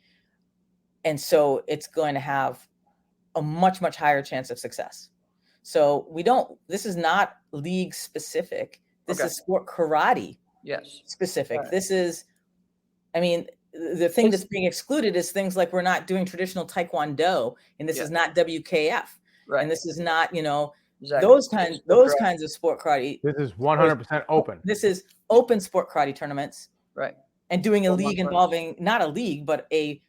And so it's going to have a much, much higher chance of success. So this is not league specific. This is sport karate specific. Right. This is, I mean, the thing that's being excluded is things like we're not doing traditional Taekwondo, and this is not WKF. Right. And this is not, those kinds of sport karate. This is 100% open. This is open sport karate tournaments. Right. And doing a league involving, not a league, but a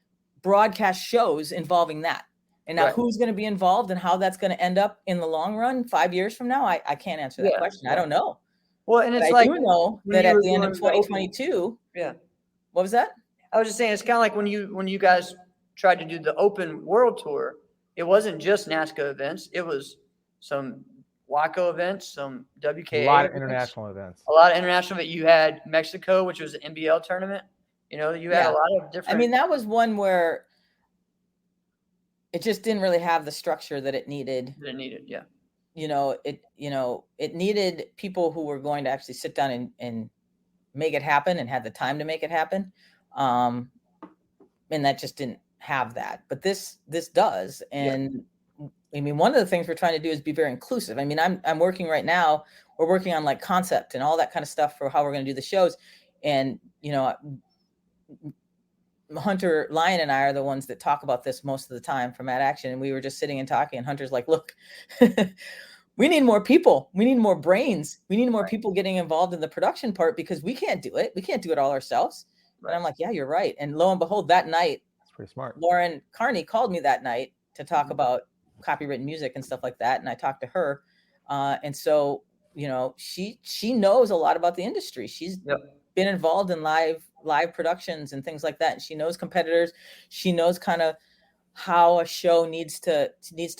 broadcast shows involving that. And now who's going to be involved and how that's going to end up in the long run 5 years from now, I can't answer that question. I don't know. Well, and it's but like, I do know that at the end of 2022. Yeah. What was that? I was just saying, it's kind of like when you guys tried to do the Open World Tour, it wasn't just NASKA events. It was some WACO events, some WKA A lot of international events. A lot of international events. You had Mexico, which was an NBL tournament. You had a lot of different. I mean, that was one where it just didn't really have the structure that it needed. Yeah. It needed people who were going to actually sit down and make it happen and had the time to make it happen. And that just didn't have that. But this does. And I mean, one of the things we're trying to do is be very inclusive. I mean, I'm working right now. We're working on like concept and all that kind of stuff for how we're going to do the shows. And, Hunter Lyon and I are the ones that talk about this most of the time from Mad Action. And we were just sitting and talking, and Hunter's like, look, we need more people. We need more brains. We need more people getting involved in the production part because we can't do it. We can't do it all ourselves. Right. And I'm like, yeah, you're right. And lo and behold, that night, that's pretty smart. Lauren Carney called me that night to talk about copywritten music and stuff like that. And I talked to her. And so, she knows a lot about the industry. She's been involved in live productions and things like that. And she knows competitors. She knows kind of how a show needs to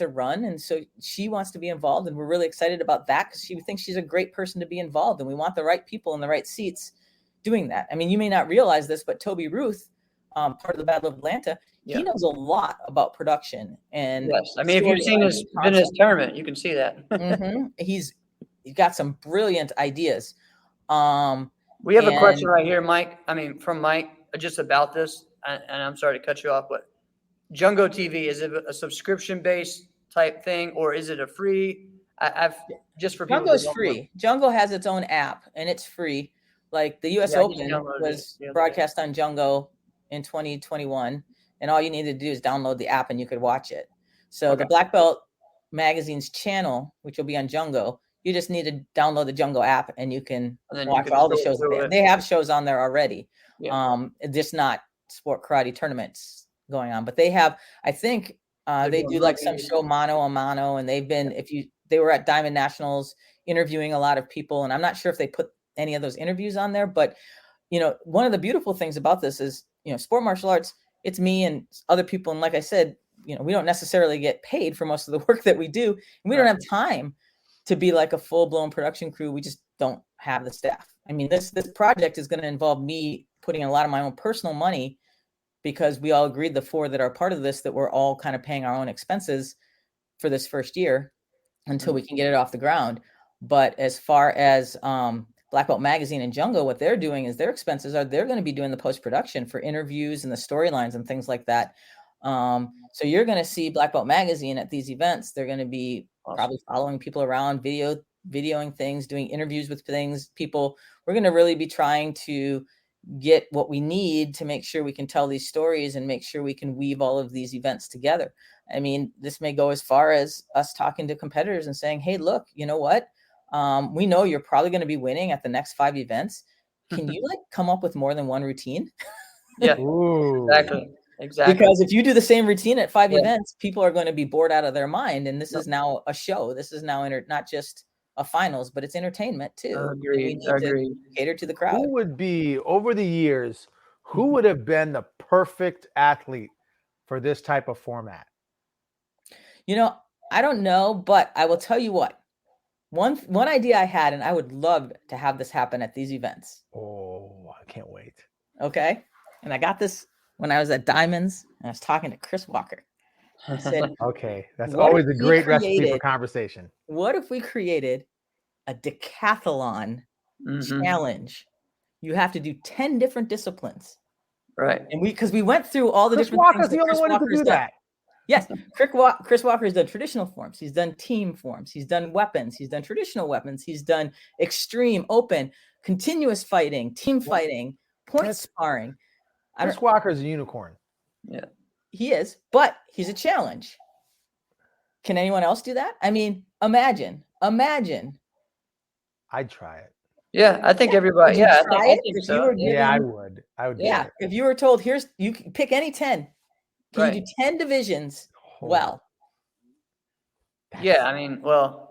run. And so she wants to be involved. And we're really excited about that because she thinks she's a great person to be involved. And we want the right people in the right seats doing that. I mean, you may not realize this, but Toby Ruth, part of the Battle of Atlanta, he knows a lot about production. And I mean, if you've seen his tournament, you can see that. He's got some brilliant ideas. We have a question right here, Mike. I mean, from Mike, just about this, and I'm sorry to cut you off, but Jungo TV, is it a subscription-based type thing, or is it a free? I've just for people. Jungo's free. Jungo has its own app, and it's free. Like the U.S. Open was broadcast on Jungo in 2021, and all you need to do is download the app, and you could watch it. So the Black Belt Magazine's channel, which will be on Jungo, you just need to download the Jungo app, and you can watch all the shows. They have shows on there already. Just not sport karate tournaments going on, but they have. I think they do like some show mano a mano, and they've been. They were at Diamond Nationals interviewing a lot of people, and I'm not sure if they put any of those interviews on there, but one of the beautiful things about this is sport martial arts. It's me and other people, and like I said, we don't necessarily get paid for most of the work that we do. And we don't have time to be like a full-blown production crew. We just don't have the staff. I mean, this project is going to involve me putting a lot of my own personal money, because we all agreed, the 4 that are part of this, that we're all kind of paying our own expenses for this first year until we can get it off the ground. But as far as Black Belt Magazine and Jungle, what they're doing is their expenses are, they're going to be doing the post-production for interviews and the storylines and things like that. So you're going to see Black Belt Magazine at these events. They're going to be probably following people around, videoing things, doing interviews with people. We're going to really be trying to get what we need to make sure we can tell these stories and make sure we can weave all of these events together. I mean, this may go as far as us talking to competitors and saying, hey, look, you know what? We know you're probably going to be winning at the next 5 events. Can you come up with more than one routine? Yeah, Ooh. Exactly. Because if you do the same routine at 5 events, people are going to be bored out of their mind. And this is now a show. This is now not just a finals, but it's entertainment too. Agreed. To cater to the crowd. Who would be, over the years, who would have been the perfect athlete for this type of format? I don't know, but I will tell you what. One idea I had, and I would love to have this happen at these events. Oh, I can't wait. Okay. And I got this when I was at Diamonds, and I was talking to Chris Walker. I said, okay, that's always a great recipe for conversation. What if we created a decathlon challenge? You have to do 10 different disciplines. Right. And because we went through all the Chris different Walker's things the only one who can do that. Yes, Chris Walker's done traditional forms. He's done team forms. He's done weapons. He's done traditional weapons. He's done extreme, open, continuous fighting, team fighting, point sparring. Chris Walker's a unicorn. Yeah, he is, but he's a challenge. Can anyone else do that? I mean, imagine. I'd try it. Yeah, I think everybody. Yeah, I think so. Yeah, I would. Yeah, if you were told, you can pick any 10. Can you do 10 divisions? Well, yeah, I mean,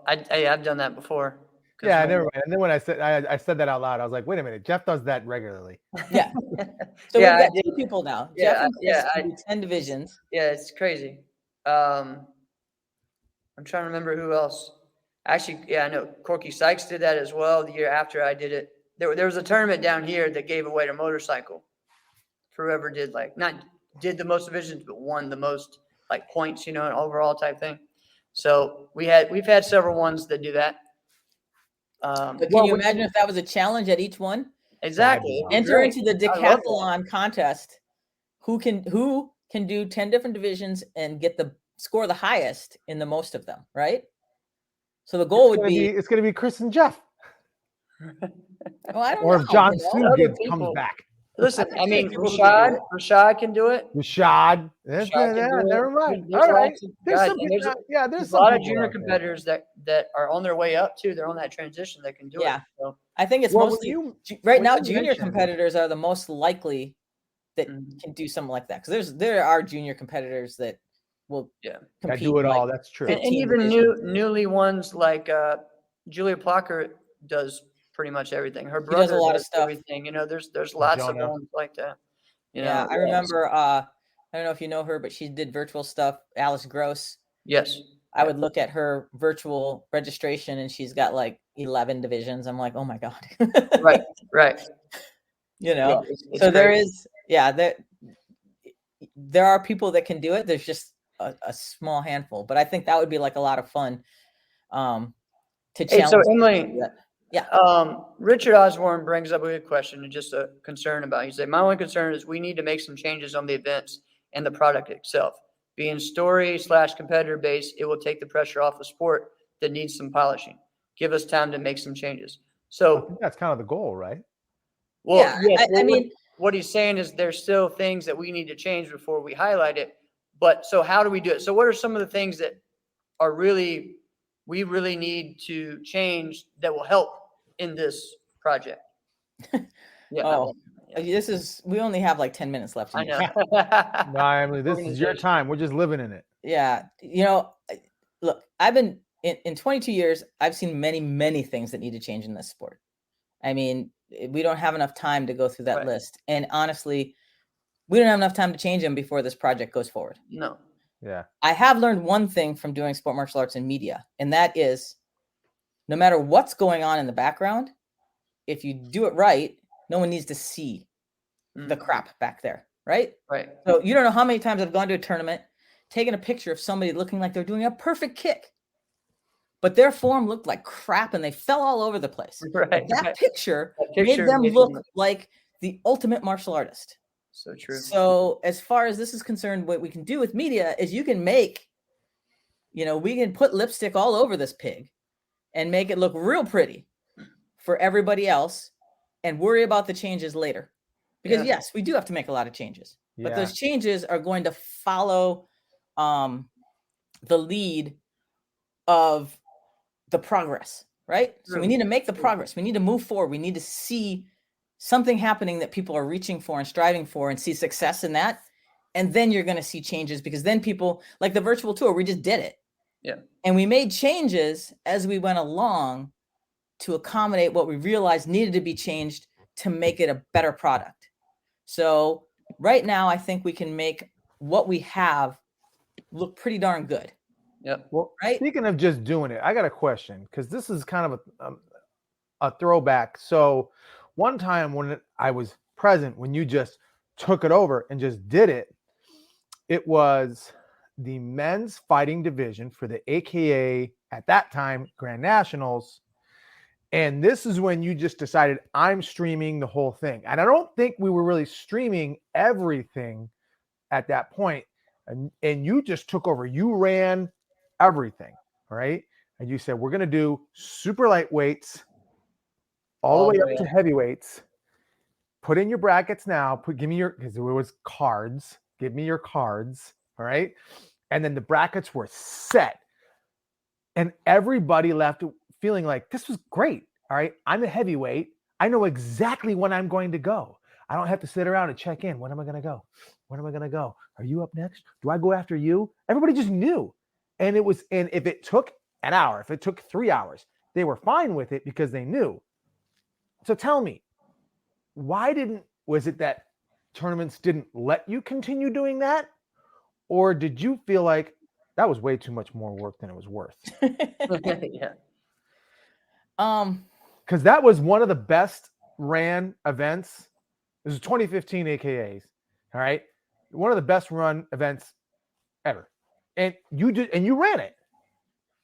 I've done that before. Yeah, never mind. And then when I said that out loud, I was like, wait a minute, Jeff does that regularly. Yeah. So we've got 2 people now. Jeff and Chris do 10 divisions. Yeah, it's crazy. I'm trying to remember who else. Actually, I know Corky Sykes did that as well. The year after I did it, there was a tournament down here that gave away a motorcycle for whoever did did the most divisions, but won the most points, an overall type thing. So we've had several ones that do that. But can you imagine if that was a challenge at each one? Exactly. Enter into the decathlon contest. Who can do 10 different divisions and score the highest in the most of them, right? So the goal would be it's going to be Chris and Jeff. Well, I don't or know. If John Sue comes back. Listen, I mean, Rashad can do it. Rashad. Never mind. All right. There's a lot of junior competitors that are on their way up too. They're on that transition that can do it. So. I think it's mostly right now. Junior competitors are the most likely that can do something like that, because there are junior competitors that will compete. Do it all. That's true. And even newly ones like Julia Plocker does pretty much everything. Her brother does a lot of stuff. Everything, there's lots of ones like that. I remember. I don't know if you know her, but she did virtual stuff. Alice Gross. Yes. I would look at her virtual registration, and she's got 11 divisions. I'm like, oh my god. Right. So there is, there are people that can do it. There's just a small handful, but I think that would be a lot of fun. To challenge. So Emily. Yeah. Richard Osborne brings up a good question and just a concern about it. He said, my only concern is we need to make some changes on the events and the product itself. Being story/competitor based, it will take the pressure off a sport that needs some polishing. Give us time to make some changes. So I think that's kind of the goal, right? Well, I mean, what he's saying is there's still things that we need to change before we highlight it. But so how do we do it? So what are some of the things that are we really need to change that will help in this project? We only have 10 minutes left. I know. No, Emily, this is your time. We're just living in it. Yeah. Look, I've been in 22 years, I've seen many, many things that need to change in this sport. I mean, we don't have enough time to go through that list. And honestly, we don't have enough time to change them before this project goes forward. No. Yeah. I have learned one thing from doing sport martial arts and media, and that is no matter what's going on in the background, if you do it right, no one needs to see the crap back there, right? Right. So you don't know how many times I've gone to a tournament, taken a picture of somebody looking like they're doing a perfect kick, but their form looked like crap and they fell all over the place. Right. That picture picture made them made look them- like the ultimate martial artist. So true. So as far as this is concerned, what we can do with media is you can make, we can put lipstick all over this pig and make it look real pretty for everybody else and worry about the changes later. Because yes, we do have to make a lot of changes, but those changes are going to follow the lead of the progress, right? So we need to make the progress. We need to move forward. We need to see something happening that people are reaching for and striving for and see success in that. And then you're going to see changes, because then people, like the virtual tour, we just did it. Yeah. And we made changes as we went along to accommodate what we realized needed to be changed to make it a better product. So right now, I think we can make what we have look pretty darn good. Yep. Well, right. Speaking of just doing it, I got a question, because this is kind of a throwback. So one time when I was present, when you just took it over and just did it, it was the men's fighting division for the AKA at that time Grand Nationals. And this is when you just decided, I'm streaming the whole thing. And I don't think we were really streaming everything at that point. And you just took over. You ran everything, right? And you said, we're going to do super lightweights all the way up to heavyweights. Put in your brackets now. Give me your, because it was cards. Give me your cards, all right? And then the brackets were set. And everybody left feeling like, this was great, all right? I'm a heavyweight. I know exactly when I'm going to go. I don't have to sit around and check in. When am I going to go? When am I going to go? Are you up next? Do I go after you? Everybody just knew. And if it took an hour, if it took 3 hours, they were fine with it because they knew. So tell me, was it that tournaments didn't let you continue doing that? Or did you feel like that was way too much more work than it was worth? Yeah. Because that was one of the best ran events. This is 2015 AKAs. All right. One of the best run events ever. And you ran it.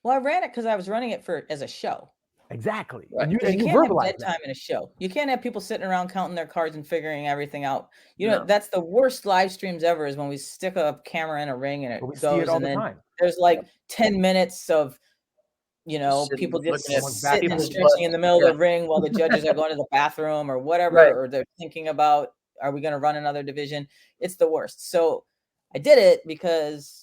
Well, I ran it because I was running it as a show. Exactly. Right. And you can't verbalized have dead time in a show. You can't have people sitting around counting their cards and figuring everything out. That's the worst live streams ever, is when we stick a camera in a ring and it we goes, see it all and the then time. There's like 10 minutes of people just sitting and stretching in the middle of the ring while the judges are going to the bathroom or whatever, or they're thinking about, are we going to run another division? It's the worst. So I did it because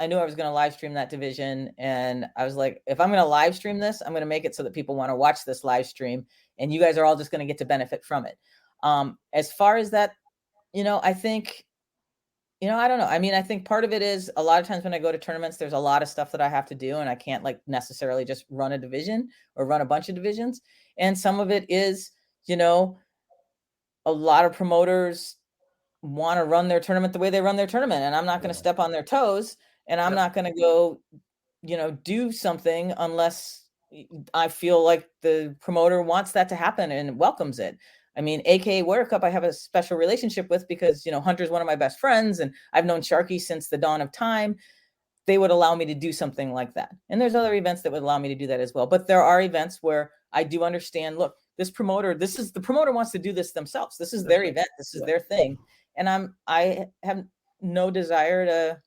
I knew I was going to live stream that division. And I was like, if I'm going to live stream this, I'm going to make it so that people want to watch this live stream, and you guys are all just going to get to benefit from it. As far as that, I think, I don't know. I mean, I think part of it is a lot of times when I go to tournaments, there's a lot of stuff that I have to do, and I can't necessarily just run a division or run a bunch of divisions. And some of it is, a lot of promoters want to run their tournament the way they run their tournament, and I'm not going to step on their toes, and I'm not going to go, do something unless I feel like the promoter wants that to happen and welcomes it. I mean, AKA Warrior Cup, I have a special relationship with because, Hunter's one of my best friends, and I've known Sharky since the dawn of time. They would allow me to do something like that. And there's other events that would allow me to do that as well. But there are events where I do understand, look, the promoter wants to do this themselves. This is their event. This is their thing. And I have no desire to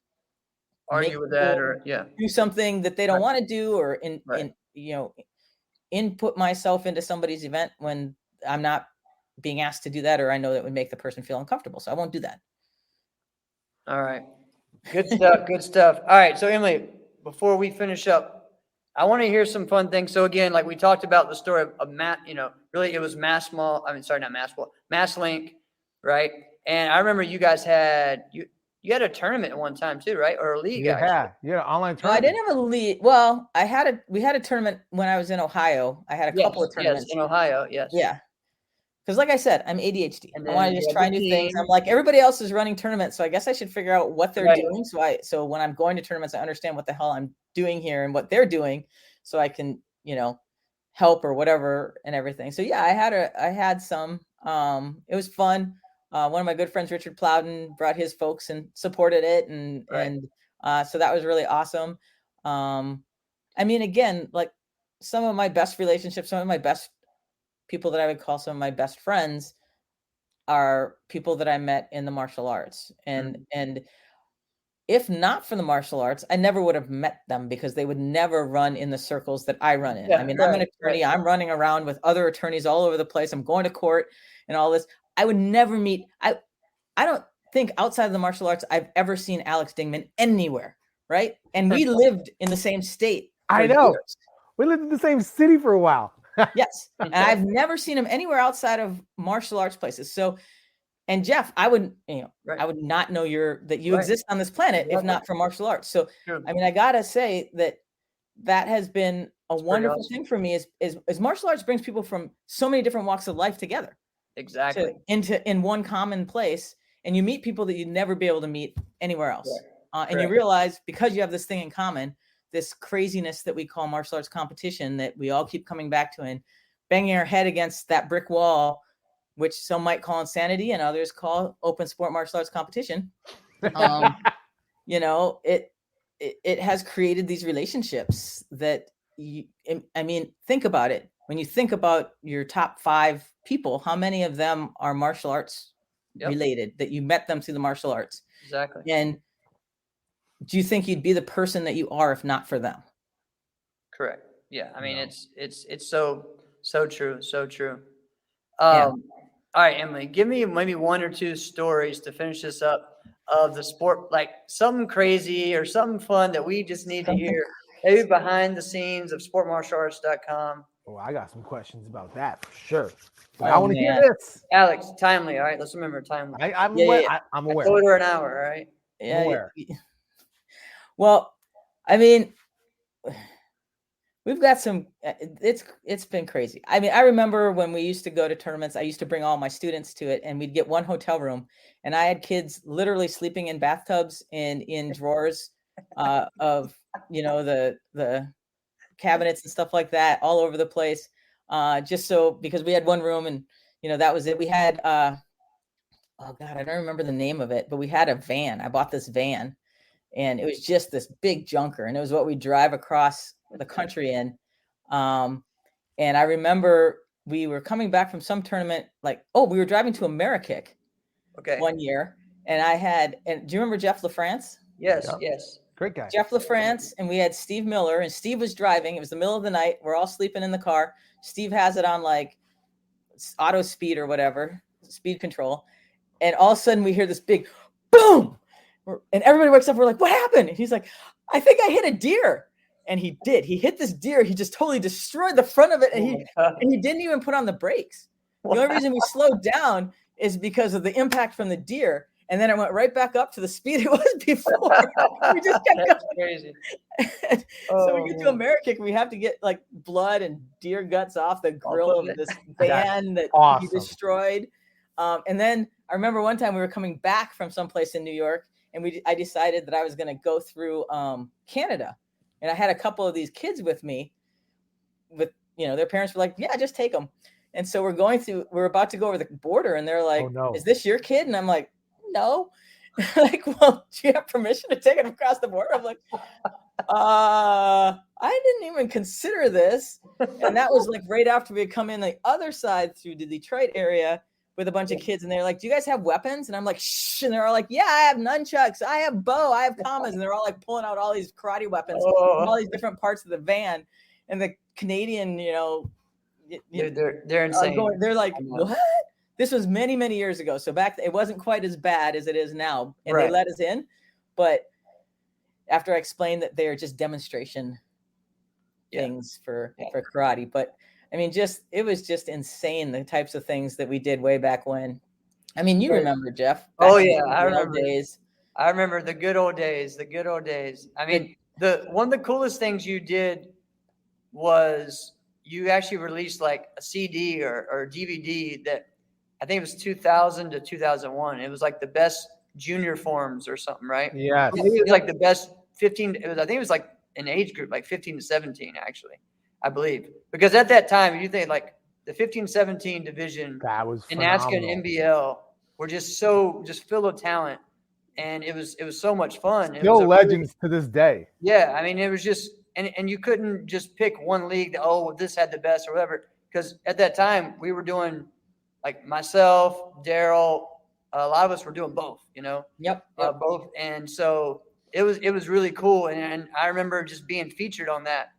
argue with that or do something that they don't want to do, or input myself into somebody's event when I'm not being asked to do that, or I know that would make the person feel uncomfortable. So I won't do that. All right. Good stuff. Good stuff. All right. So Emily, before we finish up, I want to hear some fun things. So again, like we talked about the story of Matt, really it was Mass Link, right? And I remember you guys had a tournament at one time too, right? Or a league. Yeah, online tournament. No, I didn't have a league. Well, we had a tournament when I was in Ohio. I had a couple of tournaments in Ohio. Yes. Yeah. Because like I said, I'm ADHD. And I want then to you just have try the new things. team. I'm like, everybody else is running tournaments, so I guess I should figure out what they're Right. doing. So when I'm going to tournaments, I understand what the hell I'm doing here and what they're doing, so I can, help or whatever and everything. So yeah, I had some. It was fun. One of my good friends, Richard Plowden, brought his folks and supported it, and so that was really awesome. I mean, again, like some of my best relationships, some of my best people that I would call some of my best friends are people that I met in the martial arts. And if not for the martial arts, I never would have met them because they would never run in the circles that I run in. Yeah, I mean, I'm an attorney. right. I'm running around with other attorneys all over the place. I'm going to court and all this. I would never meet. I don't think outside of the martial arts I've ever seen Alex Dingman anywhere, right? And we lived in the same state for I know. years. We lived in the same city for a while. Yes. And I've never seen him anywhere outside of martial arts places. So, and Jeff, I would I would not know that you exist on this planet if not for martial arts. So, I mean, I gotta say that has been a wonderful thing for me is martial arts brings people from so many different walks of life together. Exactly. In one common place, and you meet people that you'd never be able to meet anywhere else. And you Correct. realize because you have this thing in common, this craziness that we call martial arts competition that we all keep coming back to and banging our head against that brick wall, which some might call insanity and others call open sport martial arts competition. It has created these relationships that I mean, think about it. When you think about your top 5 people, how many of them are martial arts related that you met them through the martial arts? Exactly. And do you think you'd be the person that you are if not for them? Correct. Yeah. I mean, it's so true. So true. Yeah. All right, Emily, give me maybe 1 or 2 stories to finish this up of the sport, like something crazy or something fun that we just need to hear, maybe behind the scenes of sportmartialarts.com. Oh, I got some questions about that for sure. But I want to hear this. Alex, timely. All right, let's remember timely. I'm aware. I'm aware. A quarter an hour. All right. Yeah. I'm aware. Well, I mean, we've got some, it's been crazy. I mean, I remember when we used to go to tournaments, I used to bring all my students to it and we'd get one hotel room and I had kids literally sleeping in bathtubs and in drawers of, the cabinets and stuff like that all over the place. Just so, because we had one room and, that was it. We had, oh God, I don't remember the name of it, but we had a van. I bought this van and it was just this big junker and it was what we drive across the country in. And I remember we were coming back from some tournament, we were driving to Amerikick one year. And do you remember Jeff LaFrance? Yes, yes. Great guy. Jeff LaFrance, and we had Steve Miller, and Steve was driving. It was the middle of the night. We're all sleeping in the car. Steve has it on like auto speed or whatever, speed control. And all of a sudden we hear this big boom. And everybody wakes up. We're like, what happened? And he's like, I think I hit a deer. And he did. He hit this deer. He just totally destroyed the front of it. And he didn't even put on the brakes. The only reason we slowed down is because of the impact from the deer. And then it went right back up to the speed it was before. We just kept going. Crazy. So we get to Amerikick, we have to get like blood and deer guts off the grill of this van that he destroyed. And then I remember one time we were coming back from someplace in New York, and I decided that I was going to go through Canada. And I had a couple of these kids with me. With their parents were like, "Yeah, just take them." And so we're about to go over the border, and they're like, "Oh no, is this your kid?" And I'm like, "No." Like, well, do you have permission to take it across the border? I'm like, I didn't even consider this. And that was like right after we had come in the other side through the Detroit area with a bunch of kids. And they're like, do you guys have weapons? And I'm like, shh. And they're all like, yeah, I have nunchucks. I have bow. I have commas. And they're all like pulling out all these karate weapons from all these different parts of the van. And the Canadian, they're insane. They're like, what? This was many, many years ago. So back it wasn't quite as bad as it is now. And they let us in. But after I explained that they are just demonstration things for karate. But I mean, it was just insane, the types of things that we did way back when. I mean, you remember, Jeff. Oh, yeah. I remember days. I remember the good old days, I mean, one of the coolest things you did was you actually released like a CD or DVD that I think it was 2000 to 2001. It was like the best junior forms or something, right? Yes. I think it was like the best 15. I think it was like an age group, like 15 to 17, actually, I believe. Because at that time, you think like the 15-17 division That was in NASKA phenomenal. and NBL were just full of talent. And it was so much fun. Still legends to this day. Yeah, I mean, it was just and you couldn't just pick one league that, oh, this had the best or whatever. Because at that time we were doing, like, myself, Daryl, a lot of us were doing both, Yep. both. And so it was really cool. And I remember just being featured on that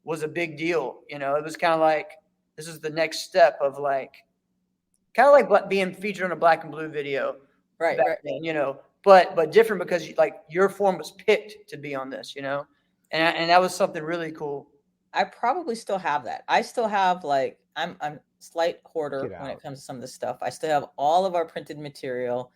was a big deal. It was kind of like, this is the next step of kind of like being featured on a Black and Blue video. Right. Then, but different because your form was picked to be on this, and that was something really cool. I probably still have that. I still have I'm slight hoarder when it comes to some of this stuff. I still have all of our printed material.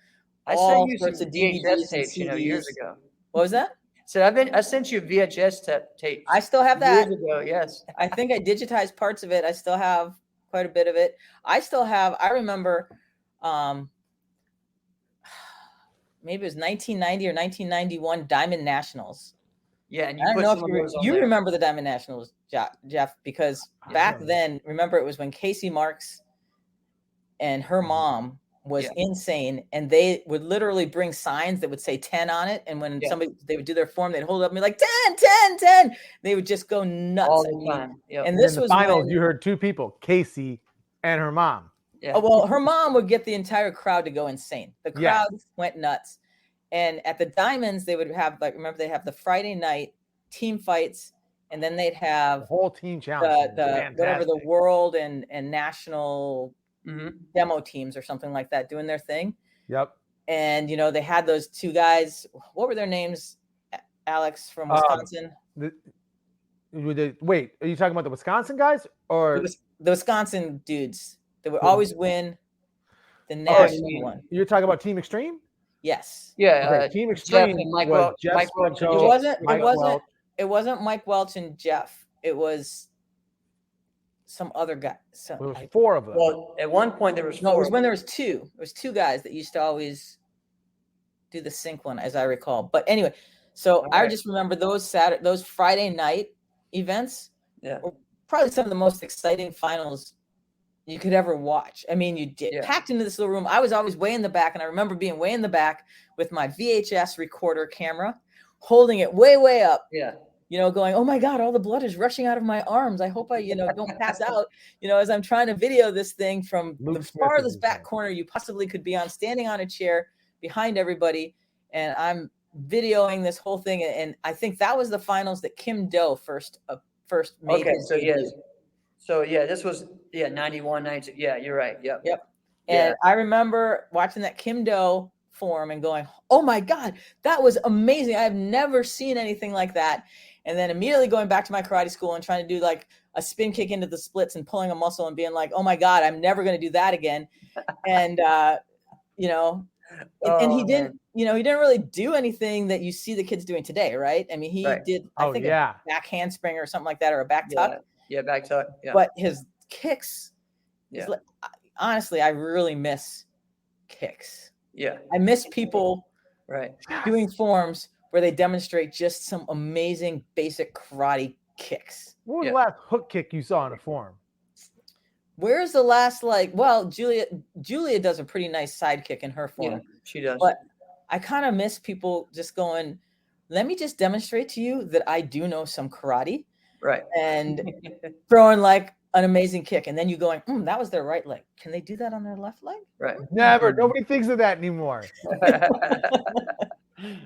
I sent you some VHS tapes, years ago. What was that? So I sent you VHS tapes. I still have that. Years ago, yes. I think I digitized parts of it. I still have quite a bit of it. I remember, maybe it was 1990 or 1991 Diamond Nationals. Yeah, and I don't know if you remember the Diamond Nationals, Jeff, because back then, remember, it was when Casey Marks and her mom was insane, and they would literally bring signs that would say 10 on it, and when they would do their form, they'd hold it up and be like 10, 10, 10. They would just go nuts all the time. Yep. And this was the finals. You heard two people, Casey and her mom. Yeah. Oh, well, her mom would get the entire crowd to go insane. The crowd went nuts. And at the Diamonds, they would have, remember, they have the Friday night team fights, and then they'd have the whole team challenge, whatever, the world and national demo teams or something like that doing their thing. Yep. And, they had those two guys. What were their names? Alex from Wisconsin. Wait, are you talking about the Wisconsin guys or the Wisconsin dudes that would always win the national one? You're talking about Team Extreme? Yes. Yeah. Team Extreme. Mike Welch. It wasn't Mike Welch and Jeff. It was some other guy. So there was four of them. Well, at one point there was four. No, it was when there was two. There was two guys that used to always do the sync one, as I recall. But anyway, so I just remember those Friday night events were probably some of the most exciting finals you could ever watch. I mean, you get packed into this little room. I was always way in the back, and I remember being way in the back with my VHS recorder camera, holding it way, way up. Yeah. Going, oh my God, all the blood is rushing out of my arms. I hope I, don't pass out, as I'm trying to video this thing from the farthest back corner you possibly could be on, standing on a chair behind everybody. And I'm videoing this whole thing. And I think that was the finals that Kim Do first made. Okay. So, yes. So, this was, 91, 92. Yeah, you're right. Yep. And I remember watching that Kim Do form and going, oh my God, that was amazing. I've never seen anything like that. And then immediately going back to my karate school and trying to do a spin kick into the splits and pulling a muscle and being like, oh my God, I'm never going to do that again. And, and he didn't, he didn't really do anything that you see the kids doing today. Right. I mean, he did, I think a back handspring or something like that, or a back tuck. Yeah. Back tuck. Yeah. But his kicks, honestly, I really miss kicks. Yeah. I miss people doing forms where they demonstrate just some amazing basic karate kicks. What was the last hook kick you saw in a form? Where's the last, Julia does a pretty nice side kick in her form. Yeah, she does. But I kind of miss people just going, let me just demonstrate to you that I do know some karate. Right. And throwing an amazing kick. And then you going, that was their right leg. Can they do that on their left leg? Right. Never. Nobody thinks of that anymore. That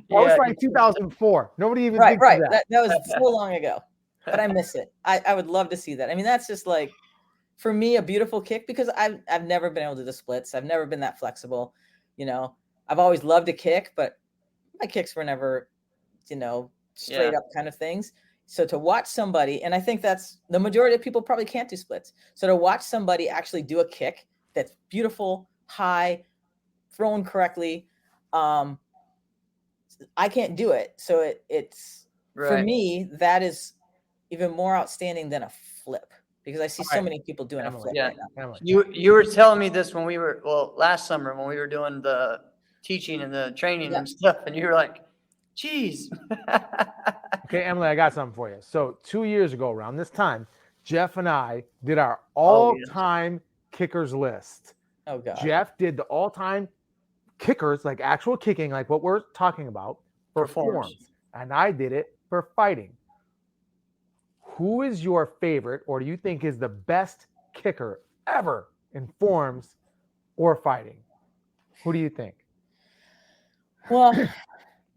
was 2004. Nobody even thinks of that. That was so long ago. But I miss it. I would love to see that. I mean, that's just for me, a beautiful kick, because I've never been able to do the splits. I've never been that flexible. I've always loved to kick, but my kicks were never, straight up kind of things. So to watch somebody, and I think that's the majority of people probably can't do splits. So to watch somebody actually do a kick that's beautiful, high, thrown correctly, I can't do it. So it's for me, that is even more outstanding than a flip. because I see All so right. many people doing a Emily. flip Yeah. right now. Emily. You were telling me this when we were, last summer when we were doing the teaching and the training Yeah. and stuff, and you were like, geez. Okay, Emily, I got something for you. So 2 years ago, around this time, Jeff and I did our all-time kickers list. Oh God. Jeff did the all-time kickers, like actual kicking, like what we're talking about, for forms. And I did it for fighting. Who is your favorite, or do you think is the best kicker ever in forms or fighting? Who do you think? Well,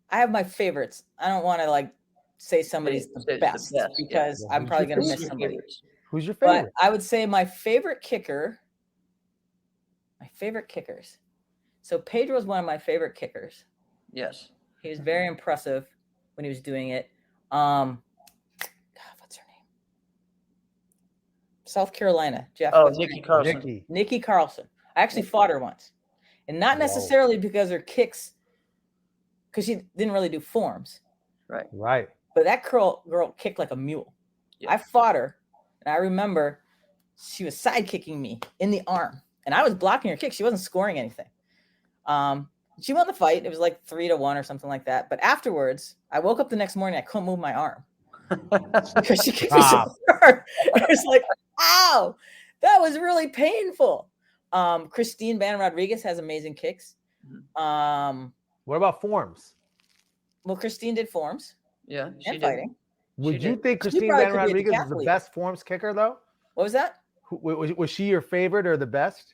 I have my favorites. I don't want to like say somebody's the best because Well, I'm who's probably your going to miss favorite? somebody. Who's your But favorite? I would say my favorite kickers. So Pedro is one of my favorite kickers. Yes. He was very impressive when he was doing it. God, what's her name? South Carolina, Jeff. Oh, Nikki Carlson. Nikki Carlson. I actually fought her once, and not necessarily because her kicks, because she didn't really do forms. Right. But that girl kicked like a mule. Yeah. I fought her, and I remember she was side kicking me in the arm, and I was blocking her kick. She wasn't scoring anything. She won the fight. It was like 3-1 or something like that. But afterwards, I woke up the next morning. I couldn't move my arm because she kicked me so hard. I was like, "Ow, that was really painful." Christine Van Rodriguez has amazing kicks. What about forms? Well, Christine did forms. Yeah, and fighting. Would you think Christine Van Rodriguez is the best forms kicker, though? What was that? Was she your favorite or the best?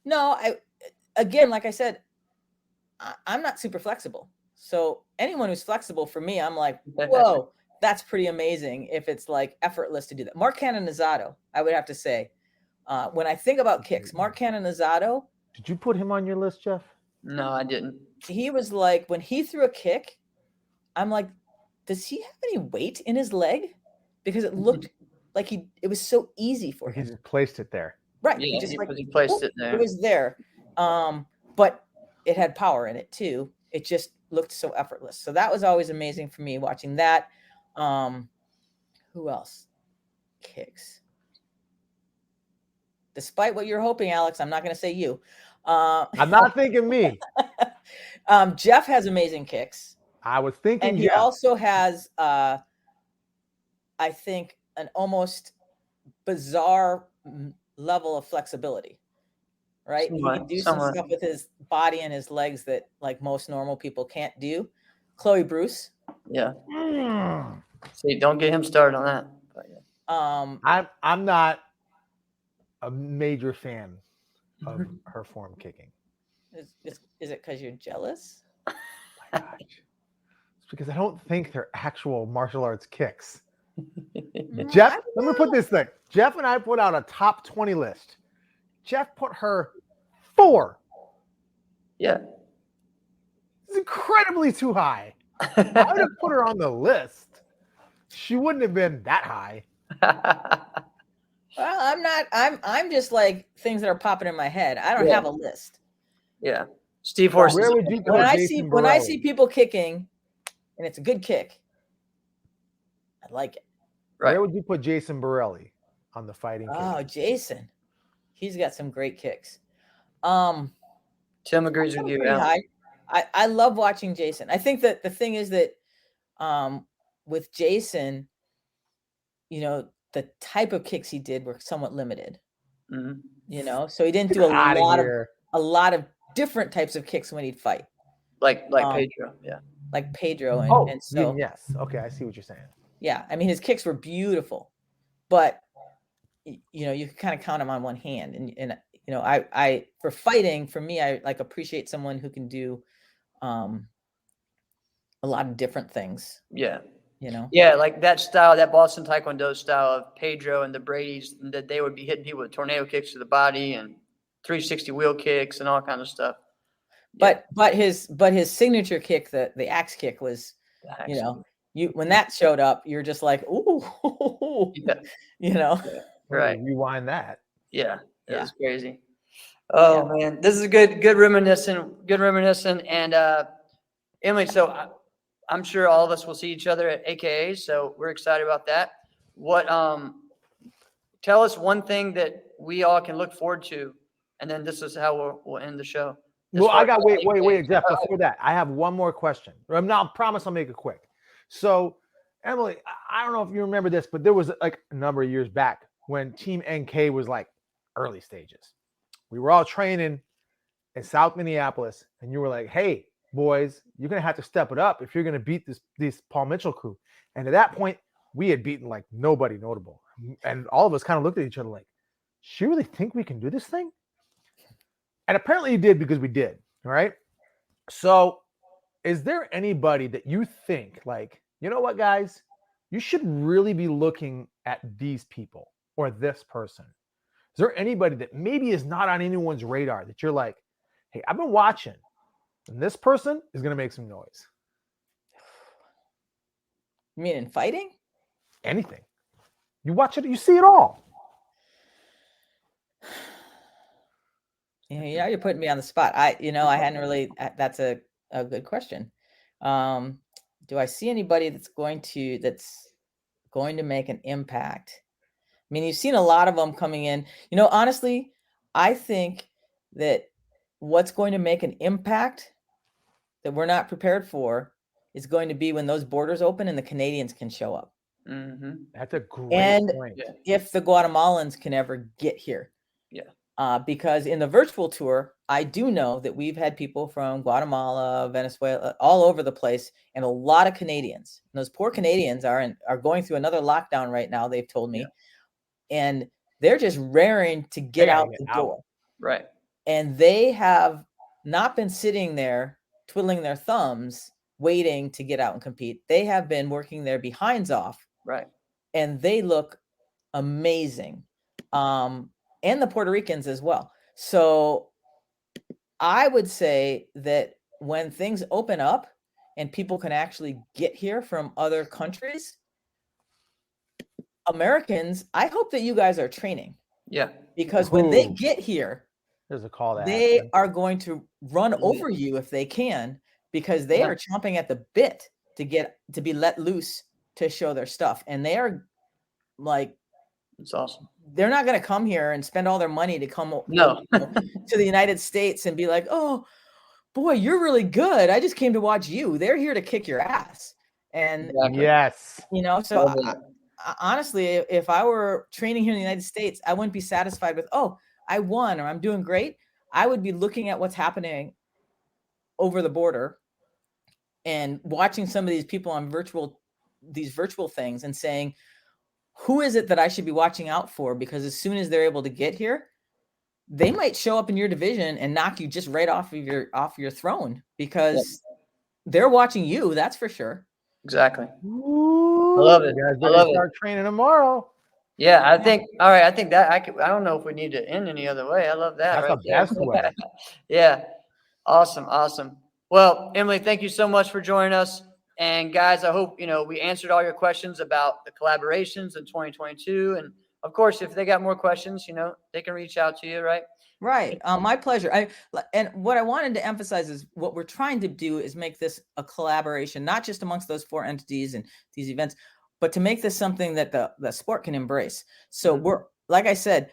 No, again, like I said, I'm not super flexible. So anyone who's flexible for me, I'm like, whoa, that's pretty amazing if it's like effortless to do that. Mark Canonizato, I would have to say, when I think about kicks, Mark Canonizato. Did you put him on your list, Jeff? No, I didn't. He was like, when he threw a kick, I'm like, does he have any weight in his leg? Because it looked like it was so easy for him. He just placed it there. Right. Yeah, he placed it there. It was there. But it had power in it too. It just looked so effortless. So that was always amazing for me watching that. Who else? Kicks. Despite what you're hoping, Alex, I'm not going to say you. I'm not thinking me. Jeff has amazing kicks. I was thinking and he Jeff. also has, I think, an almost bizarre level of flexibility. Right? He can do some stuff with his body and his legs that like most normal people can't do. Chloe Bruce. Yeah. See, don't get him started on that. But yeah. I'm not a major fan of her form kicking. Is it because you're jealous? Oh my gosh. It's because I don't think they're actual martial arts kicks. Jeff, let me put this thing. Jeff and I put out a top 20 list. Jeff put her 4. Yeah. It's incredibly too high. I would have put her on the list. She wouldn't have been that high. Well, I'm not. I'm just like things that are popping in my head. I don't have a list. Yeah. Steve Horse. Where would you when I see people kicking, and it's a good kick, I like it. Right. Where would you put Jason Borelli on the fighting? Oh, Jason, he's got some great kicks. Tim agrees with you. I love watching Jason. I think that the thing is that with Jason, you know, the type of kicks he did were somewhat limited. Mm-hmm. You know, so he didn't do a lot of different types of kicks when he'd fight. Like Pedro, yeah. Like Pedro, and so yes, okay, I see what you're saying. Yeah, I mean his kicks were beautiful, but you know you can kind of count them on one hand, and you know I for fighting, for me, I like appreciate someone who can do a lot of different things. Yeah. You know. Yeah, like that style, that Boston Taekwondo style of Pedro and the Brady's, that they would be hitting people with tornado kicks to the body and 360 wheel kicks and all kinds of stuff. But his signature kick, the axe kick, was, you know, when that showed up, you're just like, ooh, you know. Yeah. Right. Rewind that. Yeah. It was crazy. Oh man, this is good reminiscing. And Emily, so I'm sure all of us will see each other at AKA, so we're excited about that. Tell tell us one thing that we all can look forward to, and then this is how we'll end the show. Well, I got wait, Jeff. Before that, I have one more question. I promise I'll make it quick. So, Emily, I don't know if you remember this, but there was like a number of years back when Team NK was like early stages. We were all training in South Minneapolis, and you were like, "Hey, boys, you're gonna have to step it up if you're gonna beat this Paul Mitchell crew." And at that point, we had beaten like nobody notable, and all of us kind of looked at each other like, "She really think we can do this thing?" And apparently you did, because we did, right? So is there anybody that you think like, you know what, guys, you should really be looking at these people or this person? Is there anybody that maybe is not on anyone's radar that you're like, hey, I've been watching and this person is going to make some noise? You mean in fighting? Anything. You watch it, you see it all. Yeah, you're putting me on the spot. I hadn't really. That's a good question. Do I see anybody that's going to make an impact? I mean, you've seen a lot of them coming in. Honestly, I think that what's going to make an impact that we're not prepared for is going to be when those borders open and the Canadians can show up. Mm-hmm. That's a great point. If the Guatemalans can ever get here. Because in the virtual tour, I do know that we've had people from Guatemala, Venezuela, all over the place, and a lot of Canadians. And those poor Canadians are going through another lockdown right now, they've told me. And they're just raring to get out the door. Right. And they have not been sitting there twiddling their thumbs, waiting to get out and compete. They have been working their behinds off. Right. And they look amazing. And the Puerto Ricans as well. So I would say that when things open up and people can actually get here from other countries, Americans, I hope that you guys are training. Yeah. Because when they get here, there's a call they are going to run over you if they can, because they are chomping at the bit to be let loose to show their stuff. And they are like, it's awesome. They're not going to come here and spend all their money to come to the United States and be like, oh, boy, you're really good. I just came to watch you. They're here to kick your ass. And yes, so honestly, if I were training here in the United States, I wouldn't be satisfied with, oh, I won or I'm doing great. I would be looking at what's happening over the border and watching some of these people on these virtual things and saying, who is it that I should be watching out for? Because as soon as they're able to get here, they might show up in your division and knock you just right off your throne, because they're watching you. That's for sure. Exactly. Ooh, I love it. I love it. Start training tomorrow. Yeah, I think. All right, I think that I don't know if we need to end any other way. I love that. That's the best way. Yeah, awesome. Well, Emily, thank you so much for joining us. And guys, I hope, we answered all your questions about the collaborations in 2022. And of course, if they got more questions, they can reach out to you, right? Right. My pleasure. And what I wanted to emphasize is what we're trying to do is make this a collaboration, not just amongst those 4 entities and these events, but to make this something that the sport can embrace. So we're, like I said,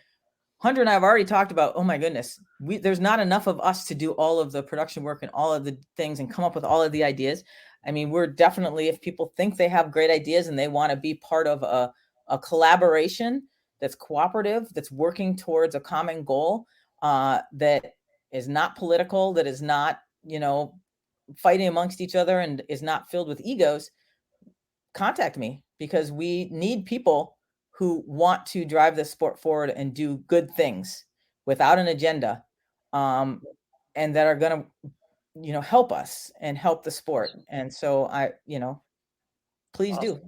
Hunter and I have already talked about, oh my goodness, there's not enough of us to do all of the production work and all of the things and come up with all of the ideas. I mean, we're definitely, if people think they have great ideas and they want to be part of a collaboration that's cooperative, that's working towards a common goal, that is not political, that is not, fighting amongst each other and is not filled with egos, contact me, because we need people who want to drive this sport forward and do good things without an agenda, and that are going to, help us and help the sport. And so please do.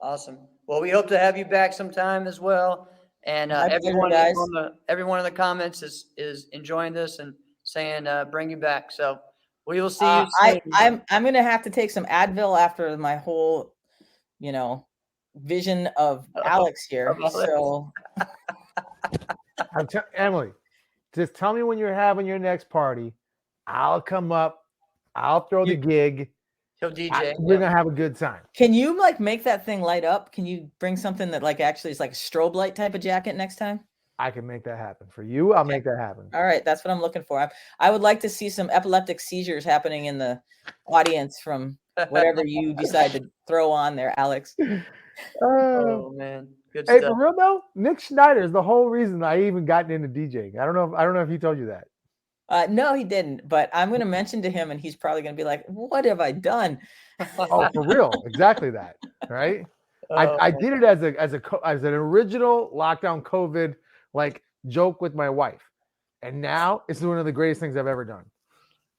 Awesome. Well, we hope to have you back sometime as well. And everyone in the comments is enjoying this and saying bring you back. So we will see you soon. I'm going to have to take some Advil after my whole, vision of Alex here. So Emily, just tell me when you're having your next party. I'll come up. I'll throw the gig. He'll DJ. We're gonna have a good time. Can you like make that thing light up? Can you bring something that like actually is like a strobe light type of jacket next time? I can make that happen for you. I'll make that happen. All right, that's what I'm looking for. I would like to see some epileptic seizures happening in the audience from whatever you decide to throw on there, Alex. Oh man, good Hey, stuff. for real though, Nick Schneider is the whole reason I even gotten into DJing. I don't know if he told you that. No, he didn't. But I'm going to mention to him, and he's probably going to be like, "What have I done?" Oh, for real, exactly that. Right? I did it as an original lockdown COVID like joke with my wife, and now it's one of the greatest things I've ever done.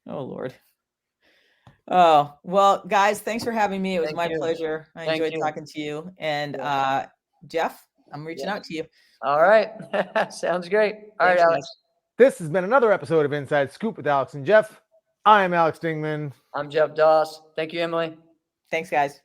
Oh Lord. Oh well, guys, thanks for having me. It was Thank my you. pleasure. I Thank enjoyed you. talking to you. And Jeff, I'm reaching out to you. All right. Sounds great. All right, Thanks, Alex. guys. This has been another episode of Inside Scoop with Alex and Jeff. I am Alex Dingman. I'm Jeff Doss. Thank you, Emily. Thanks, guys.